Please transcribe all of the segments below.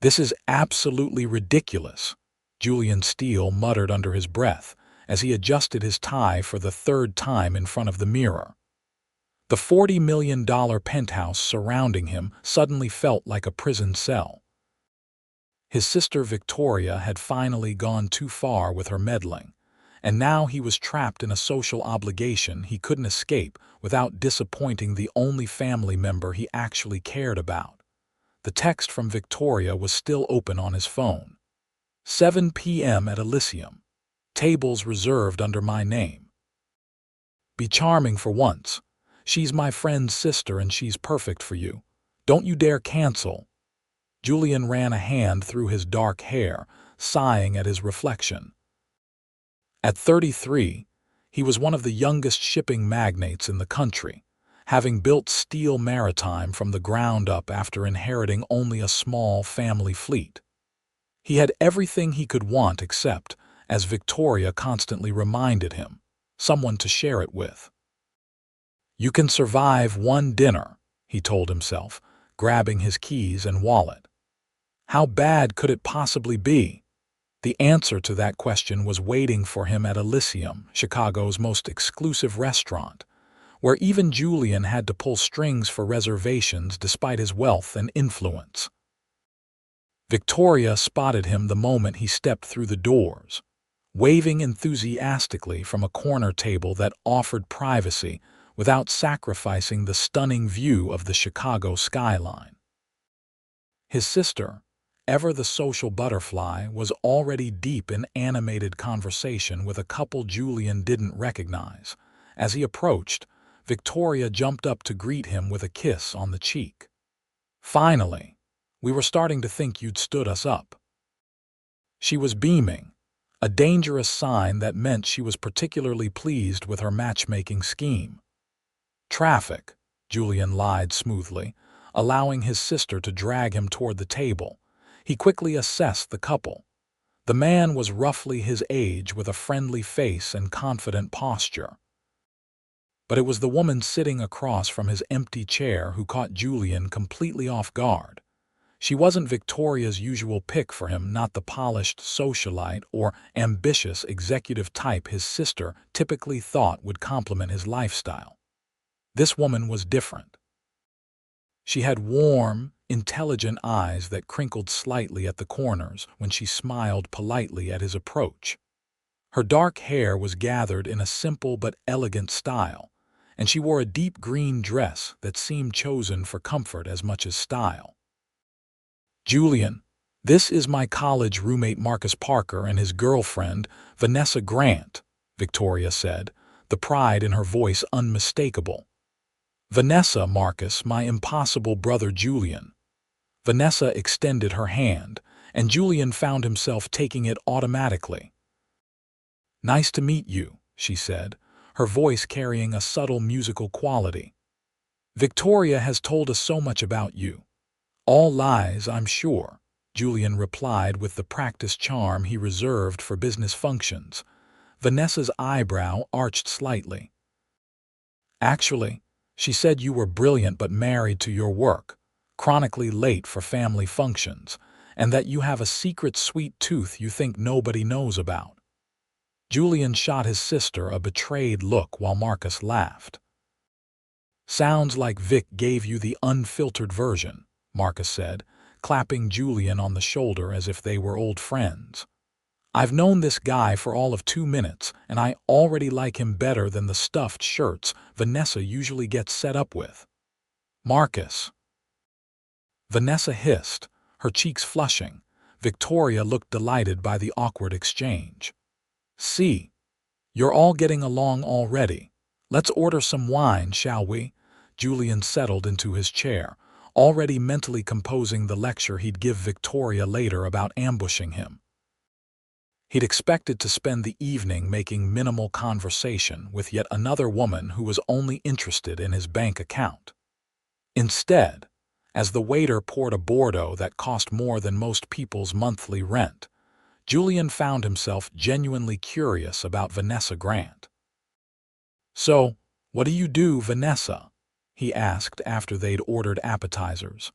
"This is absolutely ridiculous," Julian Steele muttered under his breath as he adjusted his tie for the third time in front of the mirror. The $40 million penthouse surrounding him suddenly felt like a prison cell. His sister Victoria had finally gone too far with her meddling, and now he was trapped in a social obligation he couldn't escape without disappointing the only family member he actually cared about. The text from Victoria was still open on his phone. 7 p.m. at Elysium. Tables reserved under my name. Be charming for once. She's my friend's sister and she's perfect for you. Don't you dare cancel. Julian ran a hand through his dark hair, sighing at his reflection. At 33, he was one of the youngest shipping magnates in the country, having built Steele Maritime from the ground up after inheriting only a small family fleet. He had everything he could want except, as Victoria constantly reminded him, someone to share it with. "You can survive one dinner," he told himself, grabbing his keys and wallet. How bad could it possibly be? The answer to that question was waiting for him at Elysium, Chicago's most exclusive restaurant, where even Julian had to pull strings for reservations despite his wealth and influence. Victoria spotted him the moment he stepped through the doors, waving enthusiastically from a corner table that offered privacy without sacrificing the stunning view of the Chicago skyline. His sister, ever the social butterfly, was already deep in animated conversation with a couple Julian didn't recognize. As he approached, Victoria jumped up to greet him with a kiss on the cheek. "Finally, we were starting to think you'd stood us up." She was beaming, a dangerous sign that meant she was particularly pleased with her matchmaking scheme. "Traffic," Julian lied smoothly, allowing his sister to drag him toward the table. He quickly assessed the couple. The man was roughly his age with a friendly face and confident posture. But it was the woman sitting across from his empty chair who caught Julian completely off guard. She wasn't Victoria's usual pick for him, not the polished socialite or ambitious executive type his sister typically thought would complement his lifestyle. This woman was different. She had warm, intelligent eyes that crinkled slightly at the corners when she smiled politely at his approach. Her dark hair was gathered in a simple but elegant style, and she wore a deep green dress that seemed chosen for comfort as much as style. "Julian, this is my college roommate Marcus Parker and his girlfriend, Vanessa Grant," Victoria said, the pride in her voice unmistakable. "Vanessa, Marcus, my impossible brother Julian." Vanessa extended her hand, and Julian found himself taking it automatically. "Nice to meet you," she said, her voice carrying a subtle musical quality. "Victoria has told us so much about you." "All lies, I'm sure," Julian replied with the practiced charm he reserved for business functions. Vanessa's eyebrow arched slightly. "Actually, she said you were brilliant but married to your work, chronically late for family functions, and that you have a secret sweet tooth you think nobody knows about." Julian shot his sister a betrayed look while Marcus laughed. "Sounds like Vic gave you the unfiltered version," Marcus said, clapping Julian on the shoulder as if they were old friends. "I've known this guy for all of 2 minutes, and I already like him better than the stuffed shirts Vanessa usually gets set up with." "Marcus." Vanessa hissed, her cheeks flushing. Victoria looked delighted by the awkward exchange. "See, you're all getting along already. Let's order some wine, shall we?" Julian settled into his chair, already mentally composing the lecture he'd give Victoria later about ambushing him. He'd expected to spend the evening making minimal conversation with yet another woman who was only interested in his bank account. Instead, as the waiter poured a Bordeaux that cost more than most people's monthly rent, Julian found himself genuinely curious about Vanessa Grant. "So, what do you do, Vanessa?" he asked after they'd ordered appetizers.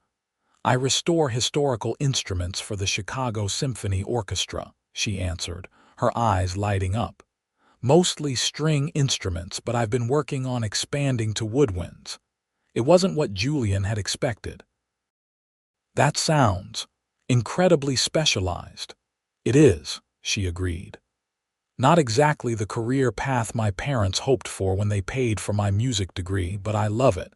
I restore historical instruments for the Chicago Symphony Orchestra, she answered, her eyes lighting up. Mostly string instruments, but I've been working on expanding to woodwinds. It wasn't what Julian had expected. That sounds incredibly specialized. It is, she agreed. Not exactly the career path my parents hoped for when they paid for my music degree, but I love it.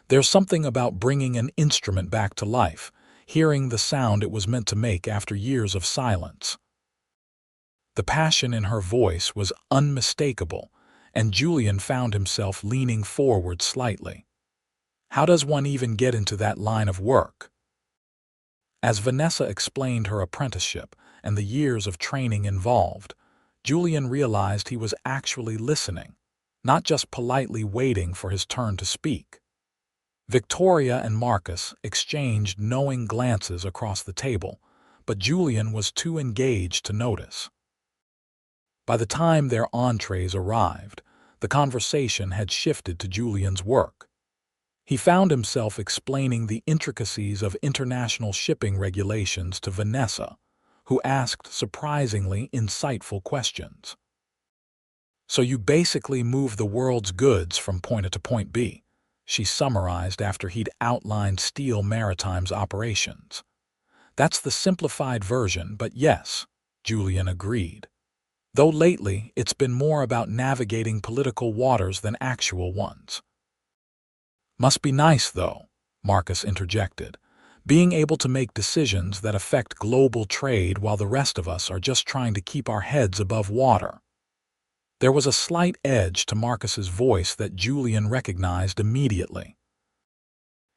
There's something about bringing an instrument back to life, hearing the sound it was meant to make after years of silence. The passion in her voice was unmistakable, and Julian found himself leaning forward slightly. How does one even get into that line of work? As Vanessa explained her apprenticeship and the years of training involved, Julian realized he was actually listening, not just politely waiting for his turn to speak. Victoria and Marcus exchanged knowing glances across the table, but Julian was too engaged to notice. By the time their entrees arrived, the conversation had shifted to Julian's work. He found himself explaining the intricacies of international shipping regulations to Vanessa, who asked surprisingly insightful questions. "So you basically move the world's goods from point A to point B," she summarized after he'd outlined Steele Maritime's operations. "That's the simplified version, but yes," Julian agreed. "Though lately it's been more about navigating political waters than actual ones." "Must be nice, though," Marcus interjected, "being able to make decisions that affect global trade while the rest of us are just trying to keep our heads above water." There was a slight edge to Marcus's voice that Julian recognized immediately.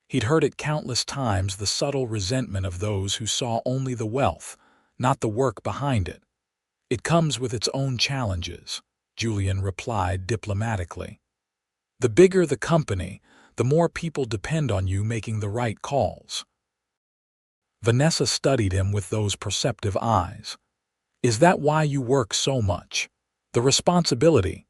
He'd heard it countless times, the subtle resentment of those who saw only the wealth, not the work behind it. "It comes with its own challenges," Julian replied diplomatically. "The bigger the company, the more people depend on you making the right calls." Vanessa studied him with those perceptive eyes. "Is that why you work so much? The responsibility?"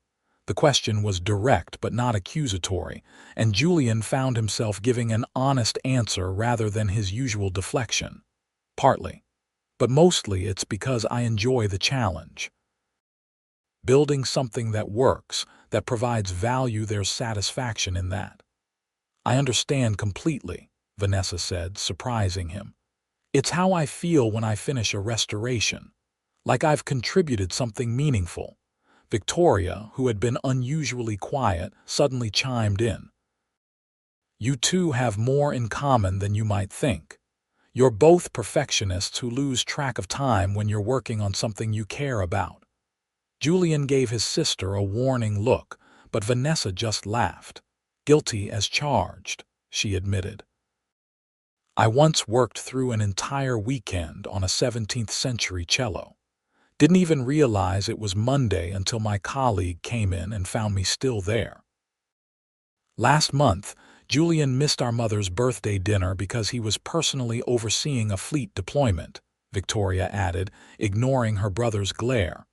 The question was direct but not accusatory, and Julian found himself giving an honest answer rather than his usual deflection. "Partly. But mostly it's because I enjoy the challenge. Building something that works, that provides value, there's satisfaction in that." "I understand completely," Vanessa said, surprising him. "It's how I feel when I finish a restoration. Like I've contributed something meaningful." Victoria, who had been unusually quiet, suddenly chimed in. "You two have more in common than you might think. You're both perfectionists who lose track of time when you're working on something you care about." Julian gave his sister a warning look, but Vanessa just laughed. "Guilty as charged," she admitted. "I once worked through an entire weekend on a 17th century cello. Didn't even realize it was Monday until my colleague came in and found me still there." "Last month, Julian missed our mother's birthday dinner because he was personally overseeing a fleet deployment," Victoria added, ignoring her brother's glare.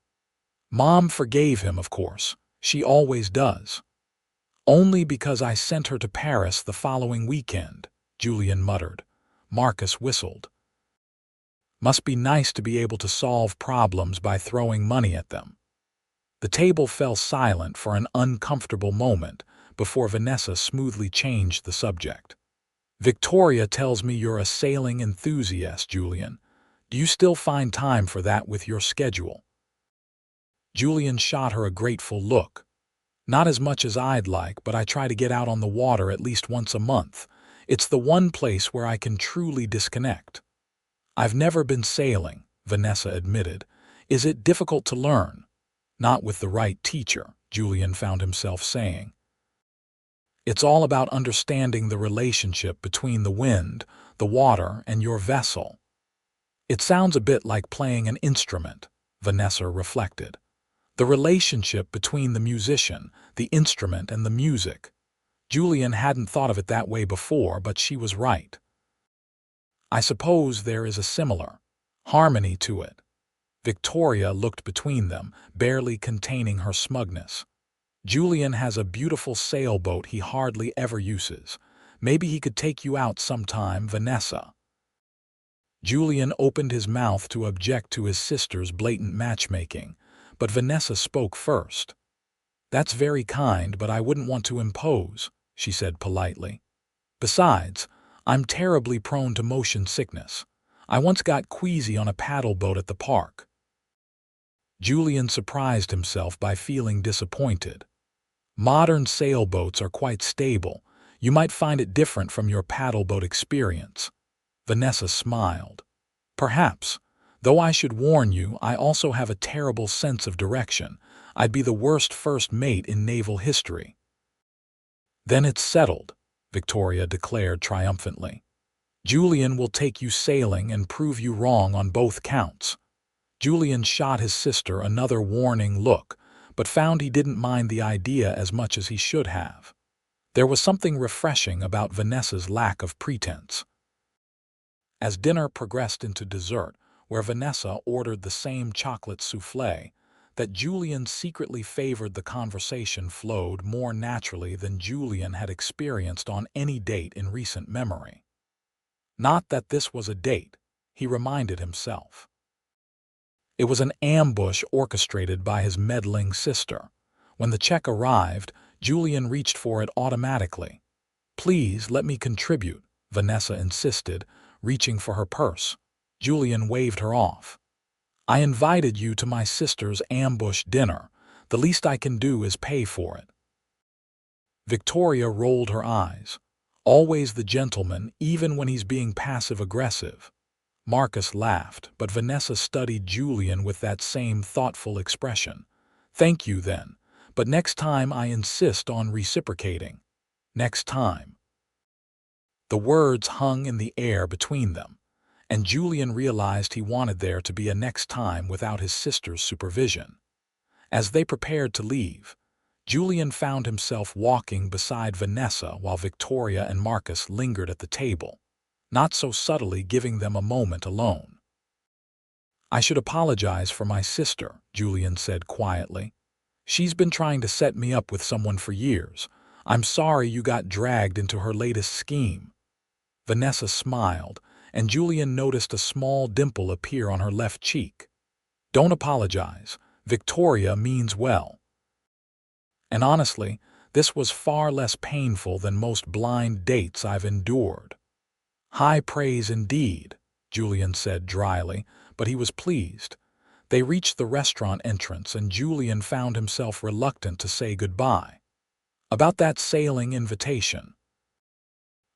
"Mom forgave him, of course. She always does." "Only because I sent her to Paris the following weekend," Julian muttered. Marcus whistled. "Must be nice to be able to solve problems by throwing money at them." The table fell silent for an uncomfortable moment before Vanessa smoothly changed the subject. "Victoria tells me you're a sailing enthusiast, Julian. Do you still find time for that with your schedule?" Julian shot her a grateful look. "Not as much as I'd like, but I try to get out on the water at least once a month. It's the one place where I can truly disconnect." "I've never been sailing," Vanessa admitted. "Is it difficult to learn?" "Not with the right teacher," Julian found himself saying. "It's all about understanding the relationship between the wind, the water, and your vessel." "It sounds a bit like playing an instrument," Vanessa reflected. "The relationship between the musician, the instrument, and the music." Julian hadn't thought of it that way before, but she was right. "I suppose there is a similar harmony to it." Victoria looked between them, barely containing her smugness. "Julian has a beautiful sailboat he hardly ever uses. Maybe he could take you out sometime, Vanessa." Julian opened his mouth to object to his sister's blatant matchmaking, but Vanessa spoke first. "That's very kind, but I wouldn't want to impose," she said politely. "Besides, I'm terribly prone to motion sickness. I once got queasy on a paddle boat at the park." Julian surprised himself by feeling disappointed. Modern sailboats are quite stable. You might find it different from your paddle boat experience. Vanessa smiled. "Perhaps. Though I should warn you, I also have a terrible sense of direction. I'd be the worst first mate in naval history." "Then it's settled," Victoria declared triumphantly. "Julian will take you sailing and prove you wrong on both counts." Julian shot his sister another warning look, but found he didn't mind the idea as much as he should have. There was something refreshing about Vanessa's lack of pretense. As dinner progressed into dessert, where Vanessa ordered the same chocolate soufflé, that Julian secretly favored, the conversation flowed more naturally than Julian had experienced on any date in recent memory. Not that this was a date, he reminded himself. It was an ambush orchestrated by his meddling sister. When the check arrived, Julian reached for it automatically. "Please let me contribute," Vanessa insisted, reaching for her purse. Julian waved her off. "I invited you to my sister's ambush dinner. The least I can do is pay for it." Victoria rolled her eyes. "Always the gentleman, even when he's being passive-aggressive." Marcus laughed, but Vanessa studied Julian with that same thoughtful expression. "Thank you, then. But next time I insist on reciprocating." "Next time." The words hung in the air between them, and Julian realized he wanted there to be a next time without his sister's supervision. As they prepared to leave, Julian found himself walking beside Vanessa while Victoria and Marcus lingered at the table, not so subtly giving them a moment alone. "I should apologize for my sister," Julian said quietly. "She's been trying to set me up with someone for years. I'm sorry you got dragged into her latest scheme." Vanessa smiled, and Julian noticed a small dimple appear on her left cheek. "Don't apologize. Victoria means well." And honestly, this was far less painful than most blind dates I've endured. "High praise indeed," Julian said dryly, but he was pleased. They reached the restaurant entrance and Julian found himself reluctant to say goodbye. "About that sailing invitation.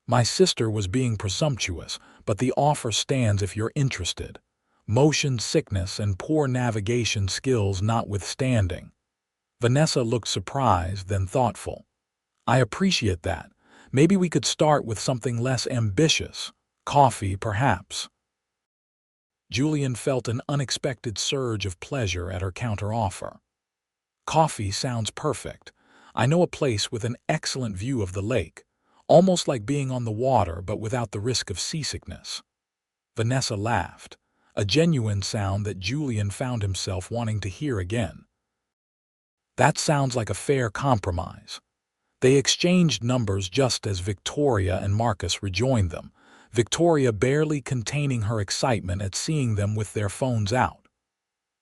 My sister was being presumptuous, but the offer stands if you're interested. Motion sickness and poor navigation skills notwithstanding." Vanessa looked surprised, then thoughtful. "I appreciate that. Maybe we could start with something less ambitious. Coffee, perhaps." Julian felt an unexpected surge of pleasure at her counteroffer. "Coffee sounds perfect. I know a place with an excellent view of the lake, almost like being on the water but without the risk of seasickness." Vanessa laughed, a genuine sound that Julian found himself wanting to hear again. "That sounds like a fair compromise." They exchanged numbers just as Victoria and Marcus rejoined them, Victoria barely containing her excitement at seeing them with their phones out.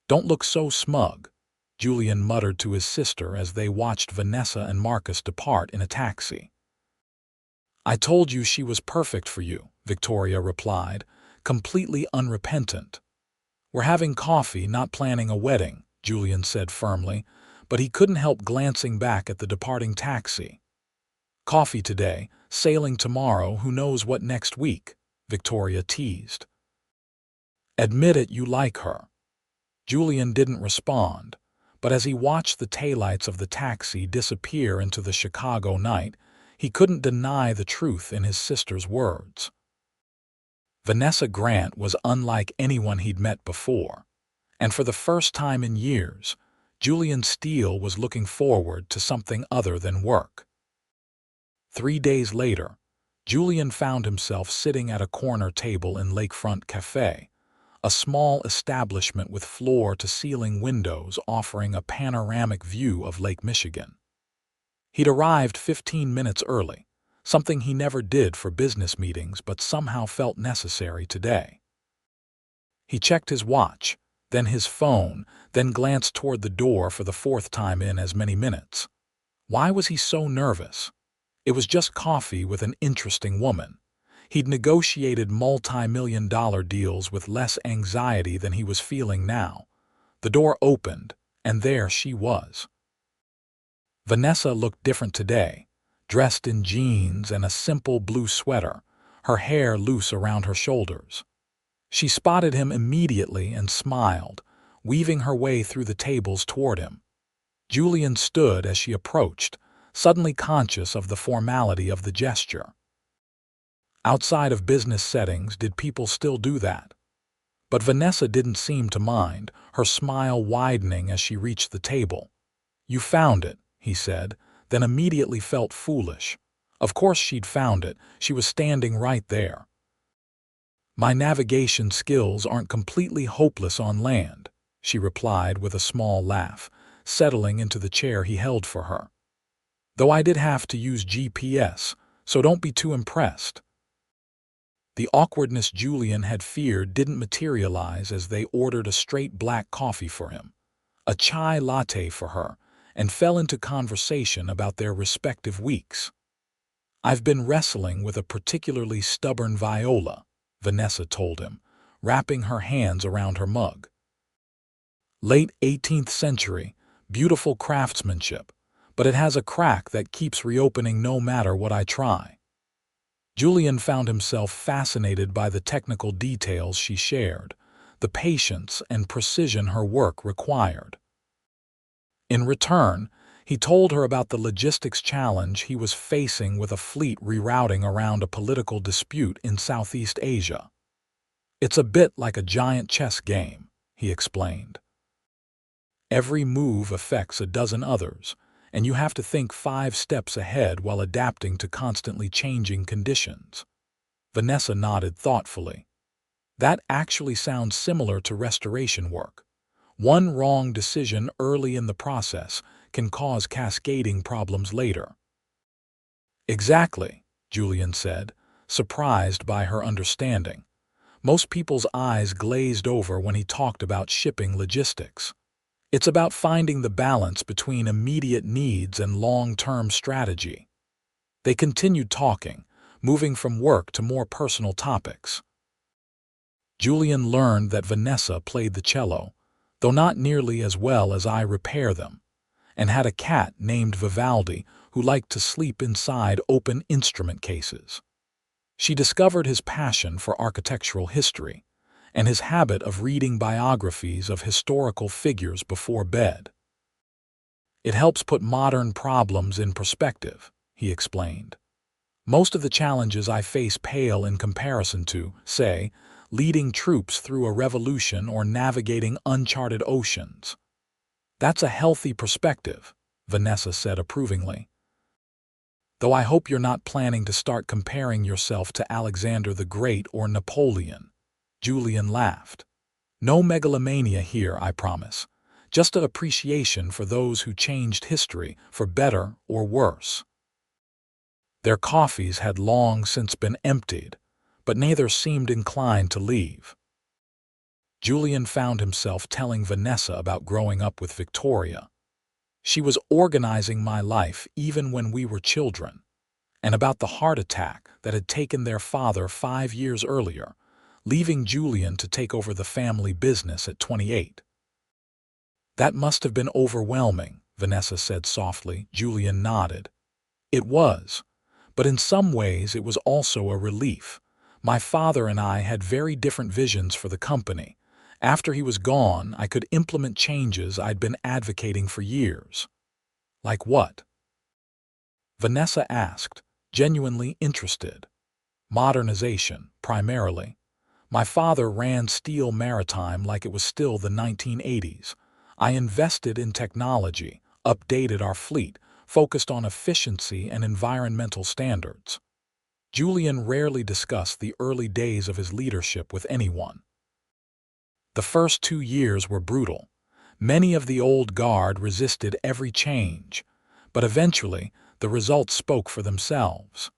"Don't look so smug," Julian muttered to his sister as they watched Vanessa and Marcus depart in a taxi. "I told you she was perfect for you," Victoria replied, completely unrepentant. "We're having coffee, not planning a wedding," Julian said firmly, but he couldn't help glancing back at the departing taxi. "Coffee today, sailing tomorrow, who knows what next week," Victoria teased. "Admit it, you like her." Julian didn't respond, but as he watched the taillights of the taxi disappear into the Chicago night, he couldn't deny the truth in his sister's words. Vanessa Grant was unlike anyone he'd met before, and for the first time in years, Julian Steele was looking forward to something other than work. 3 days later, Julian found himself sitting at a corner table in Lakefront Cafe, a small establishment with floor-to-ceiling windows offering a panoramic view of Lake Michigan. He'd arrived 15 minutes early, something he never did for business meetings but somehow felt necessary today. He checked his watch, then his phone, then glanced toward the door for the fourth time in as many minutes. Why was he so nervous? It was just coffee with an interesting woman. He'd negotiated multi-million-dollar deals with less anxiety than he was feeling now. The door opened, and there she was. Vanessa looked different today, dressed in jeans and a simple blue sweater, her hair loose around her shoulders. She spotted him immediately and smiled, weaving her way through the tables toward him. Julian stood as she approached, suddenly conscious of the formality of the gesture. Outside of business settings, did people still do that? But Vanessa didn't seem to mind, her smile widening as she reached the table. "You found it," he said, then immediately felt foolish. Of course she'd found it, she was standing right there. "My navigation skills aren't completely hopeless on land," she replied with a small laugh, settling into the chair he held for her. "Though I did have to use GPS, so don't be too impressed." The awkwardness Julian had feared didn't materialize as they ordered a straight black coffee for him, a chai latte for her, and fell into conversation about their respective weeks. "I've been wrestling with a particularly stubborn viola," Vanessa told him, wrapping her hands around her mug. "Late 18th century, beautiful craftsmanship, but it has a crack that keeps reopening no matter what I try." Julian found himself fascinated by the technical details she shared, the patience and precision her work required. In return, he told her about the logistics challenge he was facing with a fleet rerouting around a political dispute in Southeast Asia. "It's a bit like a giant chess game," he explained. "Every move affects a dozen others, and you have to think 5 steps ahead while adapting to constantly changing conditions." Vanessa nodded thoughtfully. "That actually sounds similar to restoration work. One wrong decision early in the process can cause cascading problems later." "Exactly," Julian said, surprised by her understanding. Most people's eyes glazed over when he talked about shipping logistics. It's about finding the balance between immediate needs and long-term strategy. They continued talking, moving from work to more personal topics. Julian learned that Vanessa played the cello, though not nearly as well as I repair them, and had a cat named Vivaldi who liked to sleep inside open instrument cases. She discovered his passion for architectural history, and his habit of reading biographies of historical figures before bed. "It helps put modern problems in perspective," he explained. "Most of the challenges I face pale in comparison to, say, leading troops through a revolution or navigating uncharted oceans." "That's a healthy perspective," Vanessa said approvingly. "Though I hope you're not planning to start comparing yourself to Alexander the Great or Napoleon." Julian laughed. "No megalomania here, I promise. Just an appreciation for those who changed history, for better or worse." Their coffees had long since been emptied, but neither seemed inclined to leave. Julian found himself telling Vanessa about growing up with Victoria. "She was organizing my life even when we were children," and about the heart attack that had taken their father 5 years earlier, leaving Julian to take over the family business at 28. "That must have been overwhelming," Vanessa said softly. Julian nodded. "It was, but in some ways it was also a relief. My father and I had very different visions for the company. After he was gone, I could implement changes I'd been advocating for years." "Like what?" Vanessa asked, genuinely interested. "Modernization, primarily. My father ran Steele Maritime like it was still the 1980s. I invested in technology, updated our fleet, focused on efficiency and environmental standards." Julian rarely discussed the early days of his leadership with anyone. "The first 2 years were brutal. Many of the old guard resisted every change, but eventually the results spoke for themselves.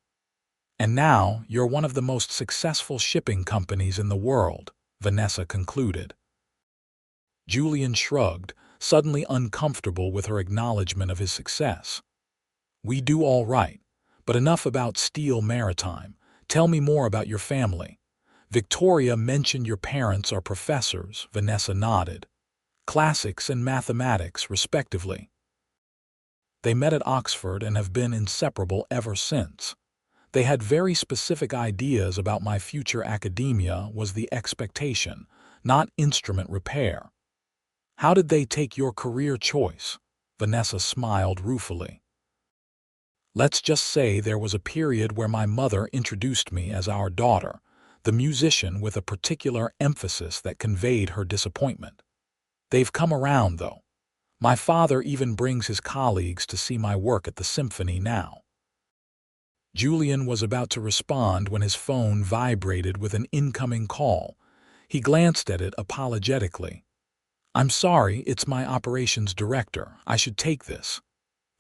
And now you're one of the most successful shipping companies in the world," Vanessa concluded. Julian shrugged, suddenly uncomfortable with her acknowledgement of his success. We do all right, but enough about Steele Maritime. Tell me more about your family. Victoria mentioned your parents are professors, Vanessa nodded. Classics and mathematics, respectively. They met at Oxford and have been inseparable ever since. They had very specific ideas about my future. Academia was the expectation, not instrument repair. How did they take your career choice? Vanessa smiled ruefully. Let's just say there was a period where my mother introduced me as our daughter, the musician, with a particular emphasis that conveyed her disappointment. They've come around, though. My father even brings his colleagues to see my work at the symphony now. Julian was about to respond when his phone vibrated with an incoming call. He glanced at it apologetically. I'm sorry, it's my operations director. I should take this.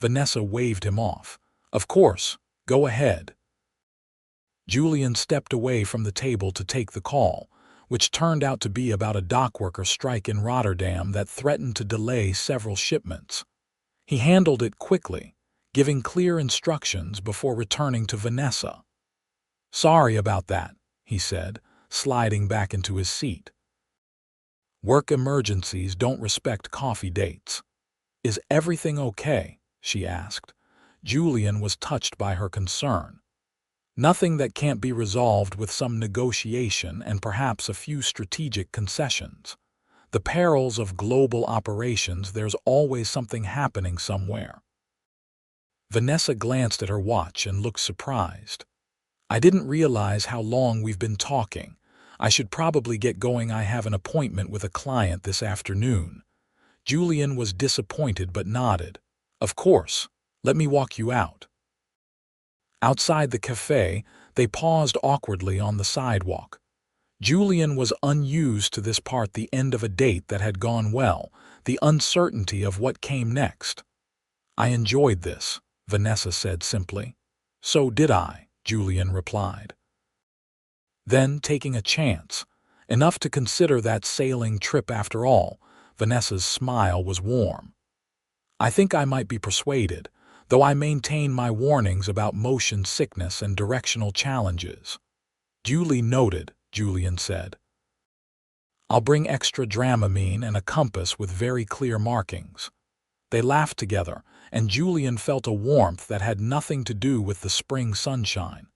Vanessa waved him off. Of course, go ahead. Julian stepped away from the table to take the call, which turned out to be about a dockworker strike in Rotterdam that threatened to delay several shipments. He handled it quickly, giving clear instructions before returning to Vanessa. Sorry about that, he said, sliding back into his seat. Work emergencies don't respect coffee dates. Is everything okay? She asked. Julian was touched by her concern. Nothing that can't be resolved with some negotiation and perhaps a few strategic concessions. The perils of global operations, there's always something happening somewhere. Vanessa glanced at her watch and looked surprised. I didn't realize how long we've been talking. I should probably get going. I have an appointment with a client this afternoon. Julian was disappointed but nodded. Of course. Let me walk you out. Outside the cafe, they paused awkwardly on the sidewalk. Julian was unused to this part, the end of a date that had gone well, the uncertainty of what came next. I enjoyed this, Vanessa said simply. So did I, Julian replied. Then, taking a chance, enough to consider that sailing trip after all, Vanessa's smile was warm. I think I might be persuaded, though I maintain my warnings about motion sickness and directional challenges. Duly noted, Julian said. I'll bring extra Dramamine and a compass with very clear markings. They laughed together, and Julian felt a warmth that had nothing to do with the spring sunshine.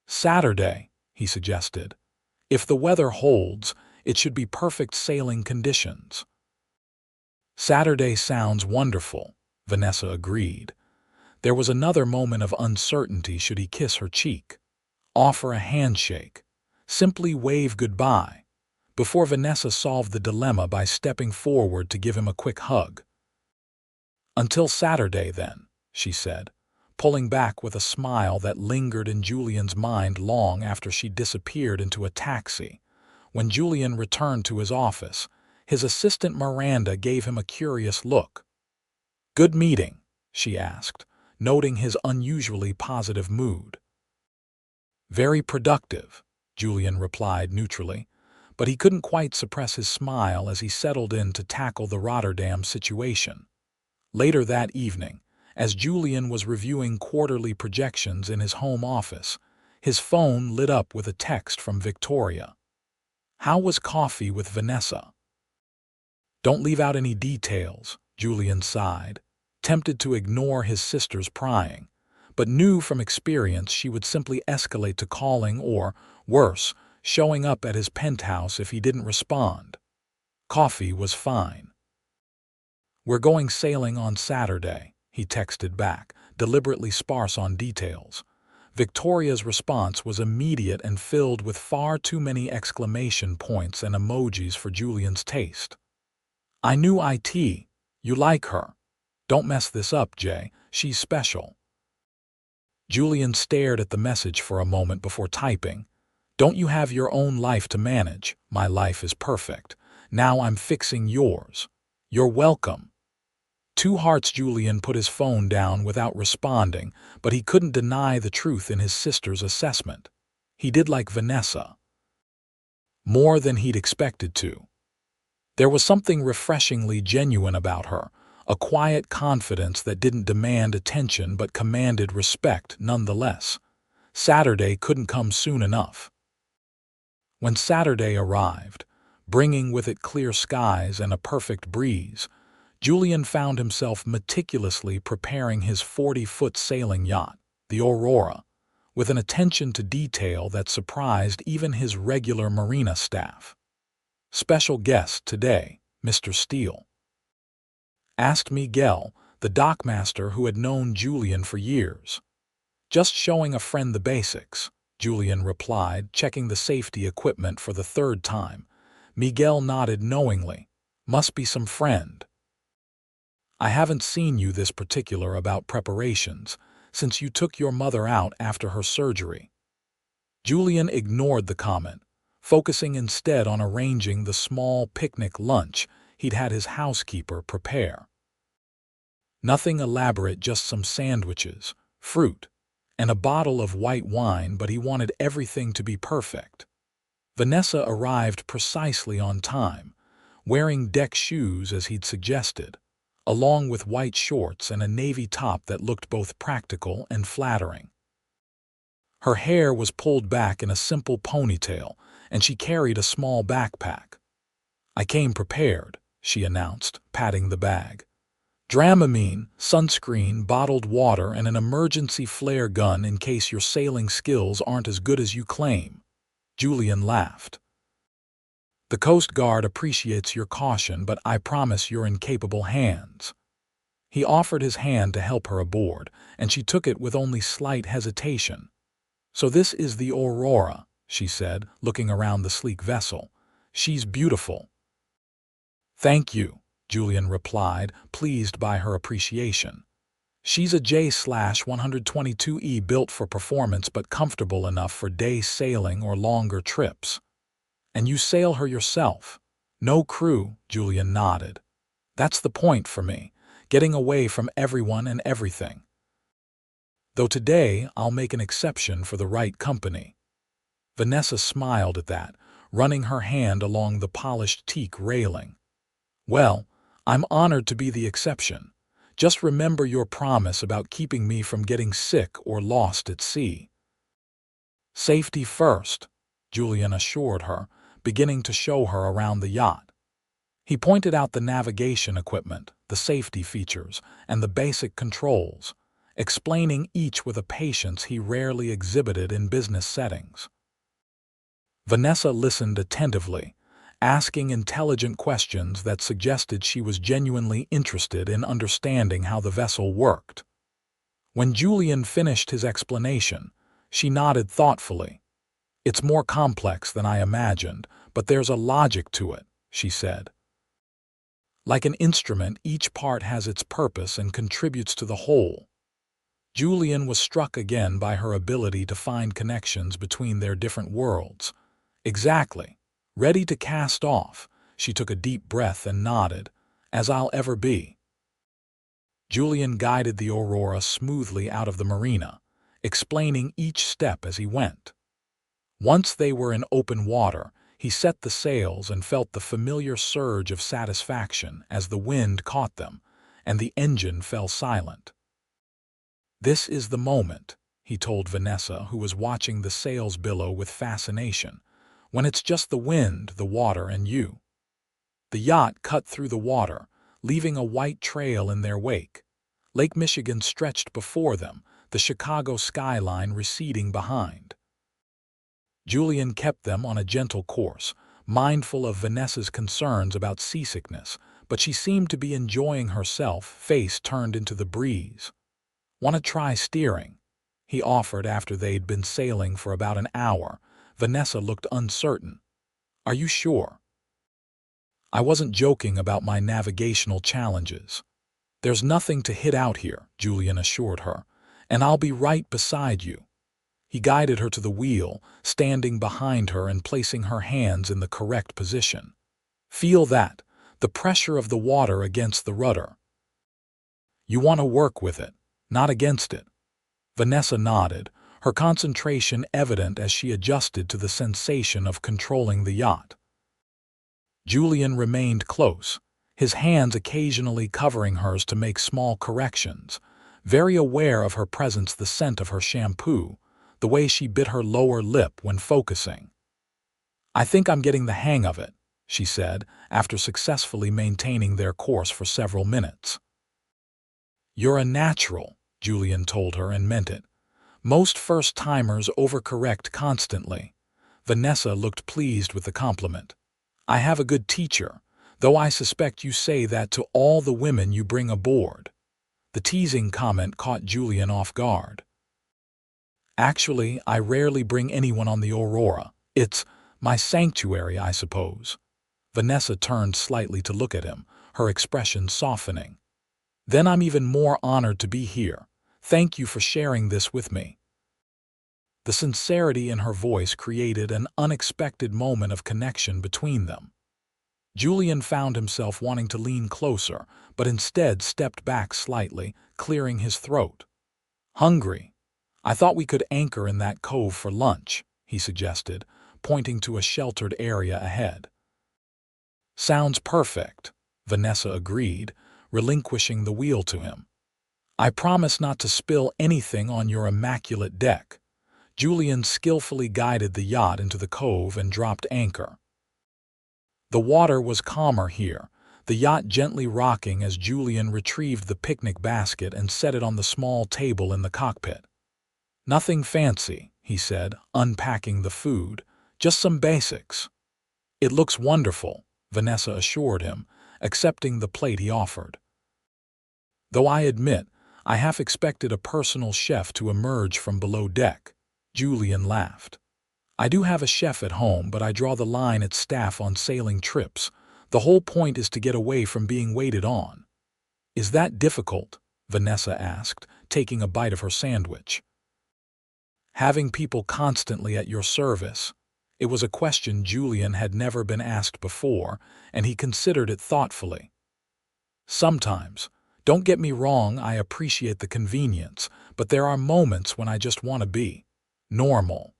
Saturday, he suggested. If the weather holds, it should be perfect sailing conditions. Saturday sounds wonderful, Vanessa agreed. There was another moment of uncertainty. Should he kiss her cheek? Offer a handshake? Simply wave goodbye? Before Vanessa solved the dilemma by stepping forward to give him a quick hug. Until Saturday, then, she said, pulling back with a smile that lingered in Julian's mind long after she disappeared into a taxi. When Julian returned to his office, his assistant Miranda gave him a curious look. Good meeting, she asked, noting his unusually positive mood. Very productive, Julian replied neutrally, but he couldn't quite suppress his smile as he settled in to tackle the Rotterdam situation. Later that evening, as Julian was reviewing quarterly projections in his home office, his phone lit up with a text from Victoria. How was coffee with Vanessa? Don't leave out any details, Julian sighed, tempted to ignore his sister's prying, but knew from experience she would simply escalate to calling or, worse, showing up at his penthouse if he didn't respond. Coffee was fine. We're going sailing on Saturday, he texted back, deliberately sparse on details. Victoria's response was immediate and filled with far too many exclamation points and emojis for Julian's taste. I knew it. You like her. Don't mess this up, Jay. She's special. Julian stared at the message for a moment before typing. Don't you have your own life to manage? My life is perfect. Now I'm fixing yours. You're welcome. 2 hearts. Julian put his phone down without responding, but he couldn't deny the truth in his sister's assessment. He did like Vanessa. more than he'd expected to. There was something refreshingly genuine about her, a quiet confidence that didn't demand attention but commanded respect nonetheless. Saturday couldn't come soon enough. When Saturday arrived, bringing with it clear skies and a perfect breeze, Julian found himself meticulously preparing his 40-foot sailing yacht, the Aurora, with an attention to detail that surprised even his regular marina staff. "Special guest today, Mr. Steele," asked Miguel, the dockmaster who had known Julian for years. "Just showing a friend the basics," Julian replied, checking the safety equipment for the third time. Miguel nodded knowingly. "Must be some friend. I haven't seen you this particular about preparations since you took your mother out after her surgery." Julian ignored the comment, focusing instead on arranging the small picnic lunch he'd had his housekeeper prepare. Nothing elaborate, just some sandwiches, fruit, and a bottle of white wine, but he wanted everything to be perfect. Vanessa arrived precisely on time, wearing deck shoes as he'd suggested, along with white shorts and a navy top that looked both practical and flattering. Her hair was pulled back in a simple ponytail, and she carried a small backpack. "I came prepared," she announced, patting the bag. "Dramamine, sunscreen, bottled water, and an emergency flare gun in case your sailing skills aren't as good as you claim." Julian laughed. "The Coast Guard appreciates your caution, but I promise you're in capable hands." He offered his hand to help her aboard, and she took it with only slight hesitation. "So this is the Aurora," she said, looking around the sleek vessel. "She's beautiful." "Thank you," Julian replied, pleased by her appreciation. "She's a J/122E built for performance but comfortable enough for day sailing or longer trips." "And you sail her yourself?" "No crew," Julian nodded. "That's the point for me, getting away from everyone and everything. Though today I'll make an exception for the right company." Vanessa smiled at that, running her hand along the polished teak railing. "Well, I'm honored to be the exception. Just remember your promise about keeping me from getting sick or lost at sea." "Safety first," Julian assured her, beginning to show her around the yacht. He pointed out the navigation equipment, the safety features, and the basic controls, explaining each with a patience he rarely exhibited in business settings. Vanessa listened attentively, asking intelligent questions that suggested she was genuinely interested in understanding how the vessel worked. When Julian finished his explanation, she nodded thoughtfully. "It's more complex than I imagined, but there's a logic to it," she said. "Like an instrument, each part has its purpose and contributes to the whole." Julian was struck again by her ability to find connections between their different worlds. "Exactly. Ready to cast off," she took a deep breath and nodded, "as I'll ever be." Julian guided the Aurora smoothly out of the marina, explaining each step as he went. Once they were in open water, he set the sails and felt the familiar surge of satisfaction as the wind caught them, and the engine fell silent. "This is the moment," he told Vanessa, who was watching the sails billow with fascination, "when it's just the wind, the water, and you." The yacht cut through the water, leaving a white trail in their wake. Lake Michigan stretched before them, the Chicago skyline receding behind. Julian kept them on a gentle course, mindful of Vanessa's concerns about seasickness, but she seemed to be enjoying herself, face turned into the breeze. "Want to try steering?" he offered after they'd been sailing for about an hour. Vanessa looked uncertain. "Are you sure?" "I wasn't joking about my navigational challenges." "There's nothing to hit out here," Julian assured her, "and I'll be right beside you." He guided her to the wheel, standing behind her and placing her hands in the correct position. "Feel that, the pressure of the water against the rudder. You want to work with it, not against it." Vanessa nodded, her concentration evident as she adjusted to the sensation of controlling the yacht. Julian remained close, his hands occasionally covering hers to make small corrections, very aware of her presence, the scent of her shampoo, the way she bit her lower lip when focusing. "I think I'm getting the hang of it," she said, after successfully maintaining their course for several minutes. "You're a natural," Julian told her, and meant it. "Most first-timers overcorrect constantly." Vanessa looked pleased with the compliment. "I have a good teacher, though I suspect you say that to all the women you bring aboard." The teasing comment caught Julian off guard. "Actually, I rarely bring anyone on the Aurora. It's my sanctuary, I suppose." Vanessa turned slightly to look at him, her expression softening. "Then I'm even more honored to be here. Thank you for sharing this with me." The sincerity in her voice created an unexpected moment of connection between them. Julian found himself wanting to lean closer, but instead stepped back slightly, clearing his throat. "Hungry? I thought we could anchor in that cove for lunch," he suggested, pointing to a sheltered area ahead. "Sounds perfect," Vanessa agreed, relinquishing the wheel to him. "I promise not to spill anything on your immaculate deck." Julian skillfully guided the yacht into the cove and dropped anchor. The water was calmer here, the yacht gently rocking as Julian retrieved the picnic basket and set it on the small table in the cockpit. "Nothing fancy," he said, unpacking the food, "just some basics." "It looks wonderful," Vanessa assured him, accepting the plate he offered. "Though I admit, I half expected a personal chef to emerge from below deck." Julian laughed. "I do have a chef at home, but I draw the line at staff on sailing trips. The whole point is to get away from being waited on." "Is that difficult?" Vanessa asked, taking a bite of her sandwich. "Having people constantly at your service?" It was a question Julian had never been asked before, and he considered it thoughtfully. "Sometimes. Don't get me wrong, I appreciate the convenience, but there are moments when I just want to be normal.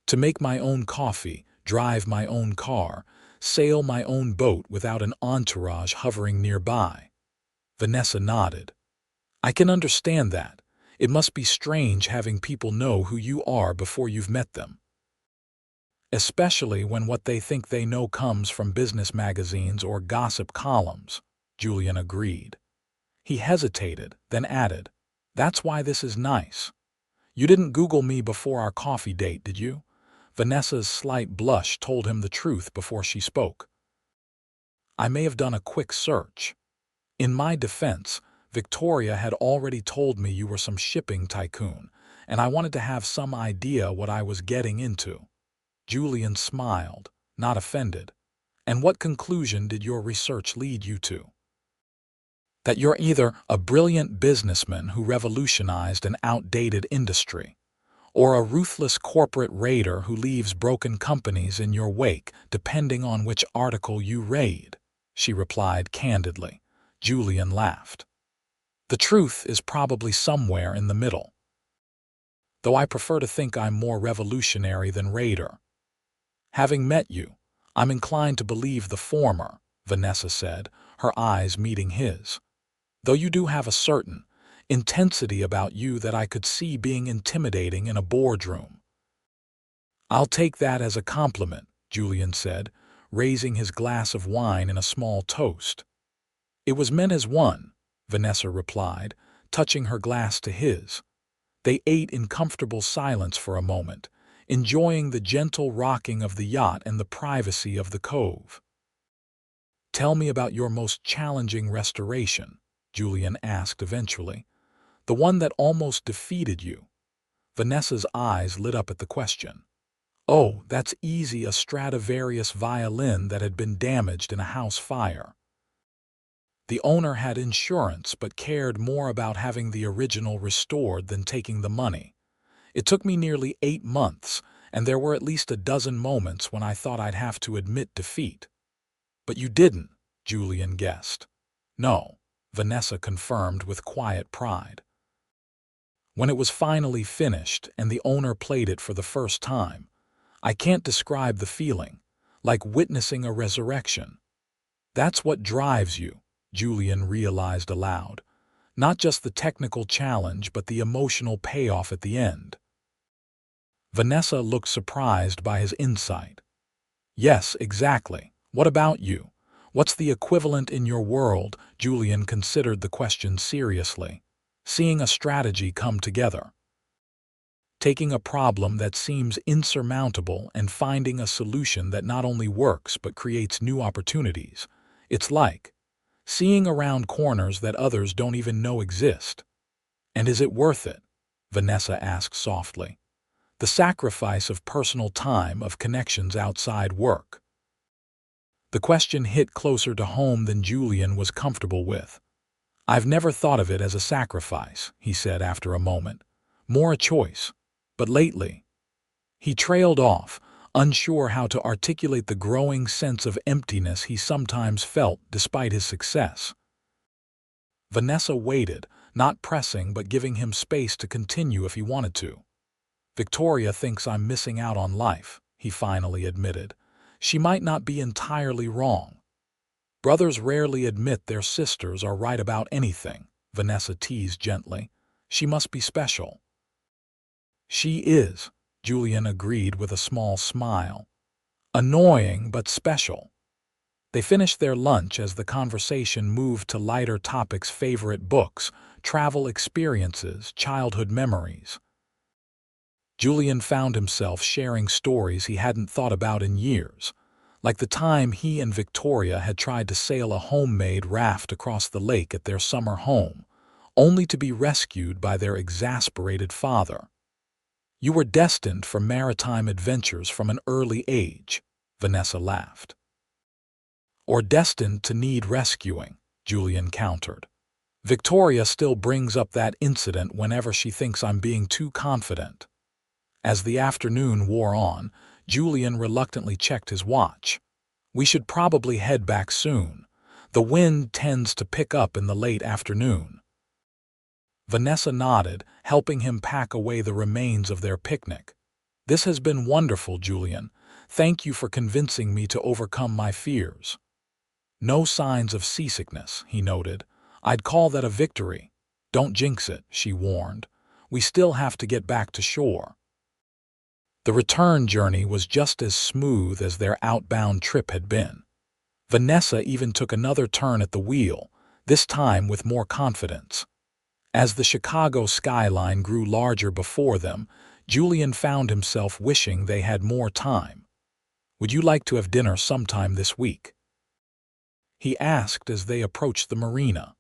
To make my own coffee, drive my own car, sail my own boat without an entourage hovering nearby." Vanessa nodded. "I can understand that. It must be strange having people know who you are before you've met them. Especially when what they think they know comes from business magazines or gossip columns," Julian agreed. He hesitated, then added, "That's why this is nice. You didn't Google me before our coffee date, did you?" Vanessa's slight blush told him the truth before she spoke. "I may have done a quick search. In my defense, Victoria had already told me you were some shipping tycoon, and I wanted to have some idea what I was getting into." Julian smiled, not offended. "And what conclusion did your research lead you to?" "That you're either a brilliant businessman who revolutionized an outdated industry, or a ruthless corporate raider who leaves broken companies in your wake, depending on which article you raid," she replied candidly. Julian laughed. "The truth is probably somewhere in the middle. Though I prefer to think I'm more revolutionary than raider." "Having met you, I'm inclined to believe the former," Vanessa said, her eyes meeting his. "Though you do have a certain intensity about you that I could see being intimidating in a boardroom." "I'll take that as a compliment," Julian said, raising his glass of wine in a small toast. "It was meant as one," Vanessa replied, touching her glass to his. They ate in comfortable silence for a moment, enjoying the gentle rocking of the yacht and the privacy of the cove. "Tell me about your most challenging restoration," Julian asked eventually. "The one that almost defeated you." Vanessa's eyes lit up at the question. "Oh, that's easy, a Stradivarius violin that had been damaged in a house fire. The owner had insurance but cared more about having the original restored than taking the money. It took me nearly 8 months, and there were at least a dozen moments when I thought I'd have to admit defeat." "But you didn't," Julian guessed. "No," Vanessa confirmed with quiet pride. When it was finally finished and the owner played it for the first time, I can't describe the feeling, like witnessing a resurrection. That's what drives you, Julian realized aloud. Not just the technical challenge, but the emotional payoff at the end. Vanessa looked surprised by his insight. Yes, exactly. What about you? What's the equivalent in your world? Julian considered the question seriously, seeing a strategy come together. Taking a problem that seems insurmountable and finding a solution that not only works but creates new opportunities. It's like seeing around corners that others don't even know exist. And is it worth it? Vanessa asked softly. The sacrifice of personal time, of connections outside work. The question hit closer to home than Julian was comfortable with. I've never thought of it as a sacrifice, he said after a moment. More a choice. But lately, he trailed off, unsure how to articulate the growing sense of emptiness he sometimes felt despite his success. Vanessa waited, not pressing but giving him space to continue if he wanted to. Victoria thinks I'm missing out on life, he finally admitted. She might not be entirely wrong. Brothers rarely admit their sisters are right about anything, Vanessa teased gently. She must be special. She is, Julian agreed with a small smile. Annoying but special. They finished their lunch as the conversation moved to lighter topics: favorite books, travel experiences, childhood memories. Julian found himself sharing stories he hadn't thought about in years, like the time he and Victoria had tried to sail a homemade raft across the lake at their summer home, only to be rescued by their exasperated father. You were destined for maritime adventures from an early age, Vanessa laughed. Or destined to need rescuing, Julian countered. Victoria still brings up that incident whenever she thinks I'm being too confident. As the afternoon wore on, Julian reluctantly checked his watch. We should probably head back soon. The wind tends to pick up in the late afternoon. Vanessa nodded, helping him pack away the remains of their picnic. This has been wonderful, Julian. Thank you for convincing me to overcome my fears. No signs of seasickness, he noted. I'd call that a victory. Don't jinx it, she warned. We still have to get back to shore. The return journey was just as smooth as their outbound trip had been. Vanessa even took another turn at the wheel, this time with more confidence. As the Chicago skyline grew larger before them, Julian found himself wishing they had more time. Would you like to have dinner sometime this week? He asked as they approached the marina.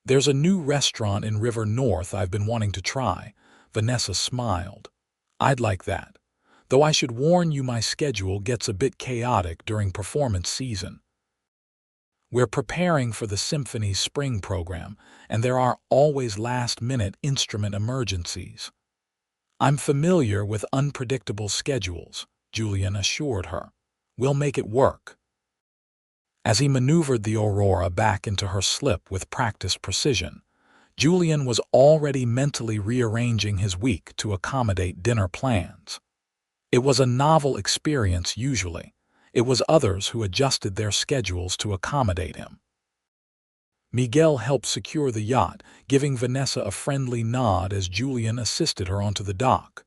There's a new restaurant in River North I've been wanting to try, Vanessa smiled. I'd like that, though I should warn you my schedule gets a bit chaotic during performance season. We're preparing for the symphony's spring program, and there are always last-minute instrument emergencies. I'm familiar with unpredictable schedules, Julian assured her. We'll make it work. As he maneuvered the Aurora back into her slip with practiced precision, Julian was already mentally rearranging his week to accommodate dinner plans. It was a novel experience usually. It was others who adjusted their schedules to accommodate him. Miguel helped secure the yacht, giving Vanessa a friendly nod as Julian assisted her onto the dock.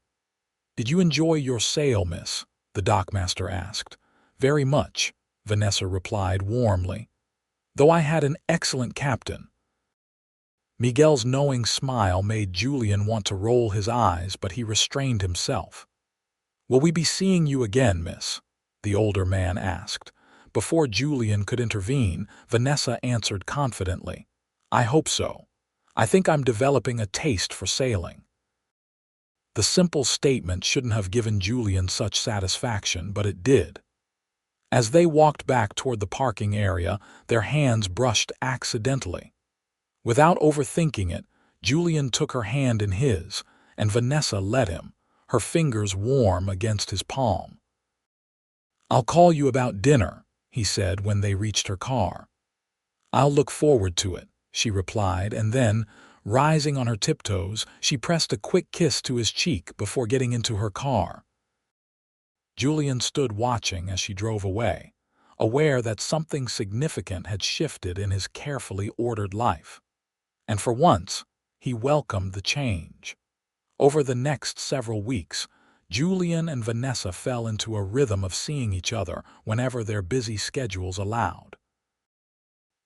Did you enjoy your sail, miss? The dockmaster asked. Very much, Vanessa replied warmly. Though I had an excellent captain. Miguel's knowing smile made Julian want to roll his eyes, but he restrained himself. Will we be seeing you again, miss? The older man asked. Before Julian could intervene, Vanessa answered confidently. I hope so. I think I'm developing a taste for sailing. The simple statement shouldn't have given Julian such satisfaction, but it did. As they walked back toward the parking area, their hands brushed accidentally. Without overthinking it, Julian took her hand in his, and Vanessa let him, her fingers warm against his palm. I'll call you about dinner, he said when they reached her car. I'll look forward to it, she replied, and then, Rising on her tiptoes, she pressed a quick kiss to his cheek before getting into her car. Julian stood watching as she drove away, aware that something significant had shifted in his carefully ordered life. And for once, he welcomed the change. Over the next several weeks, Julian and Vanessa fell into a rhythm of seeing each other whenever their busy schedules allowed.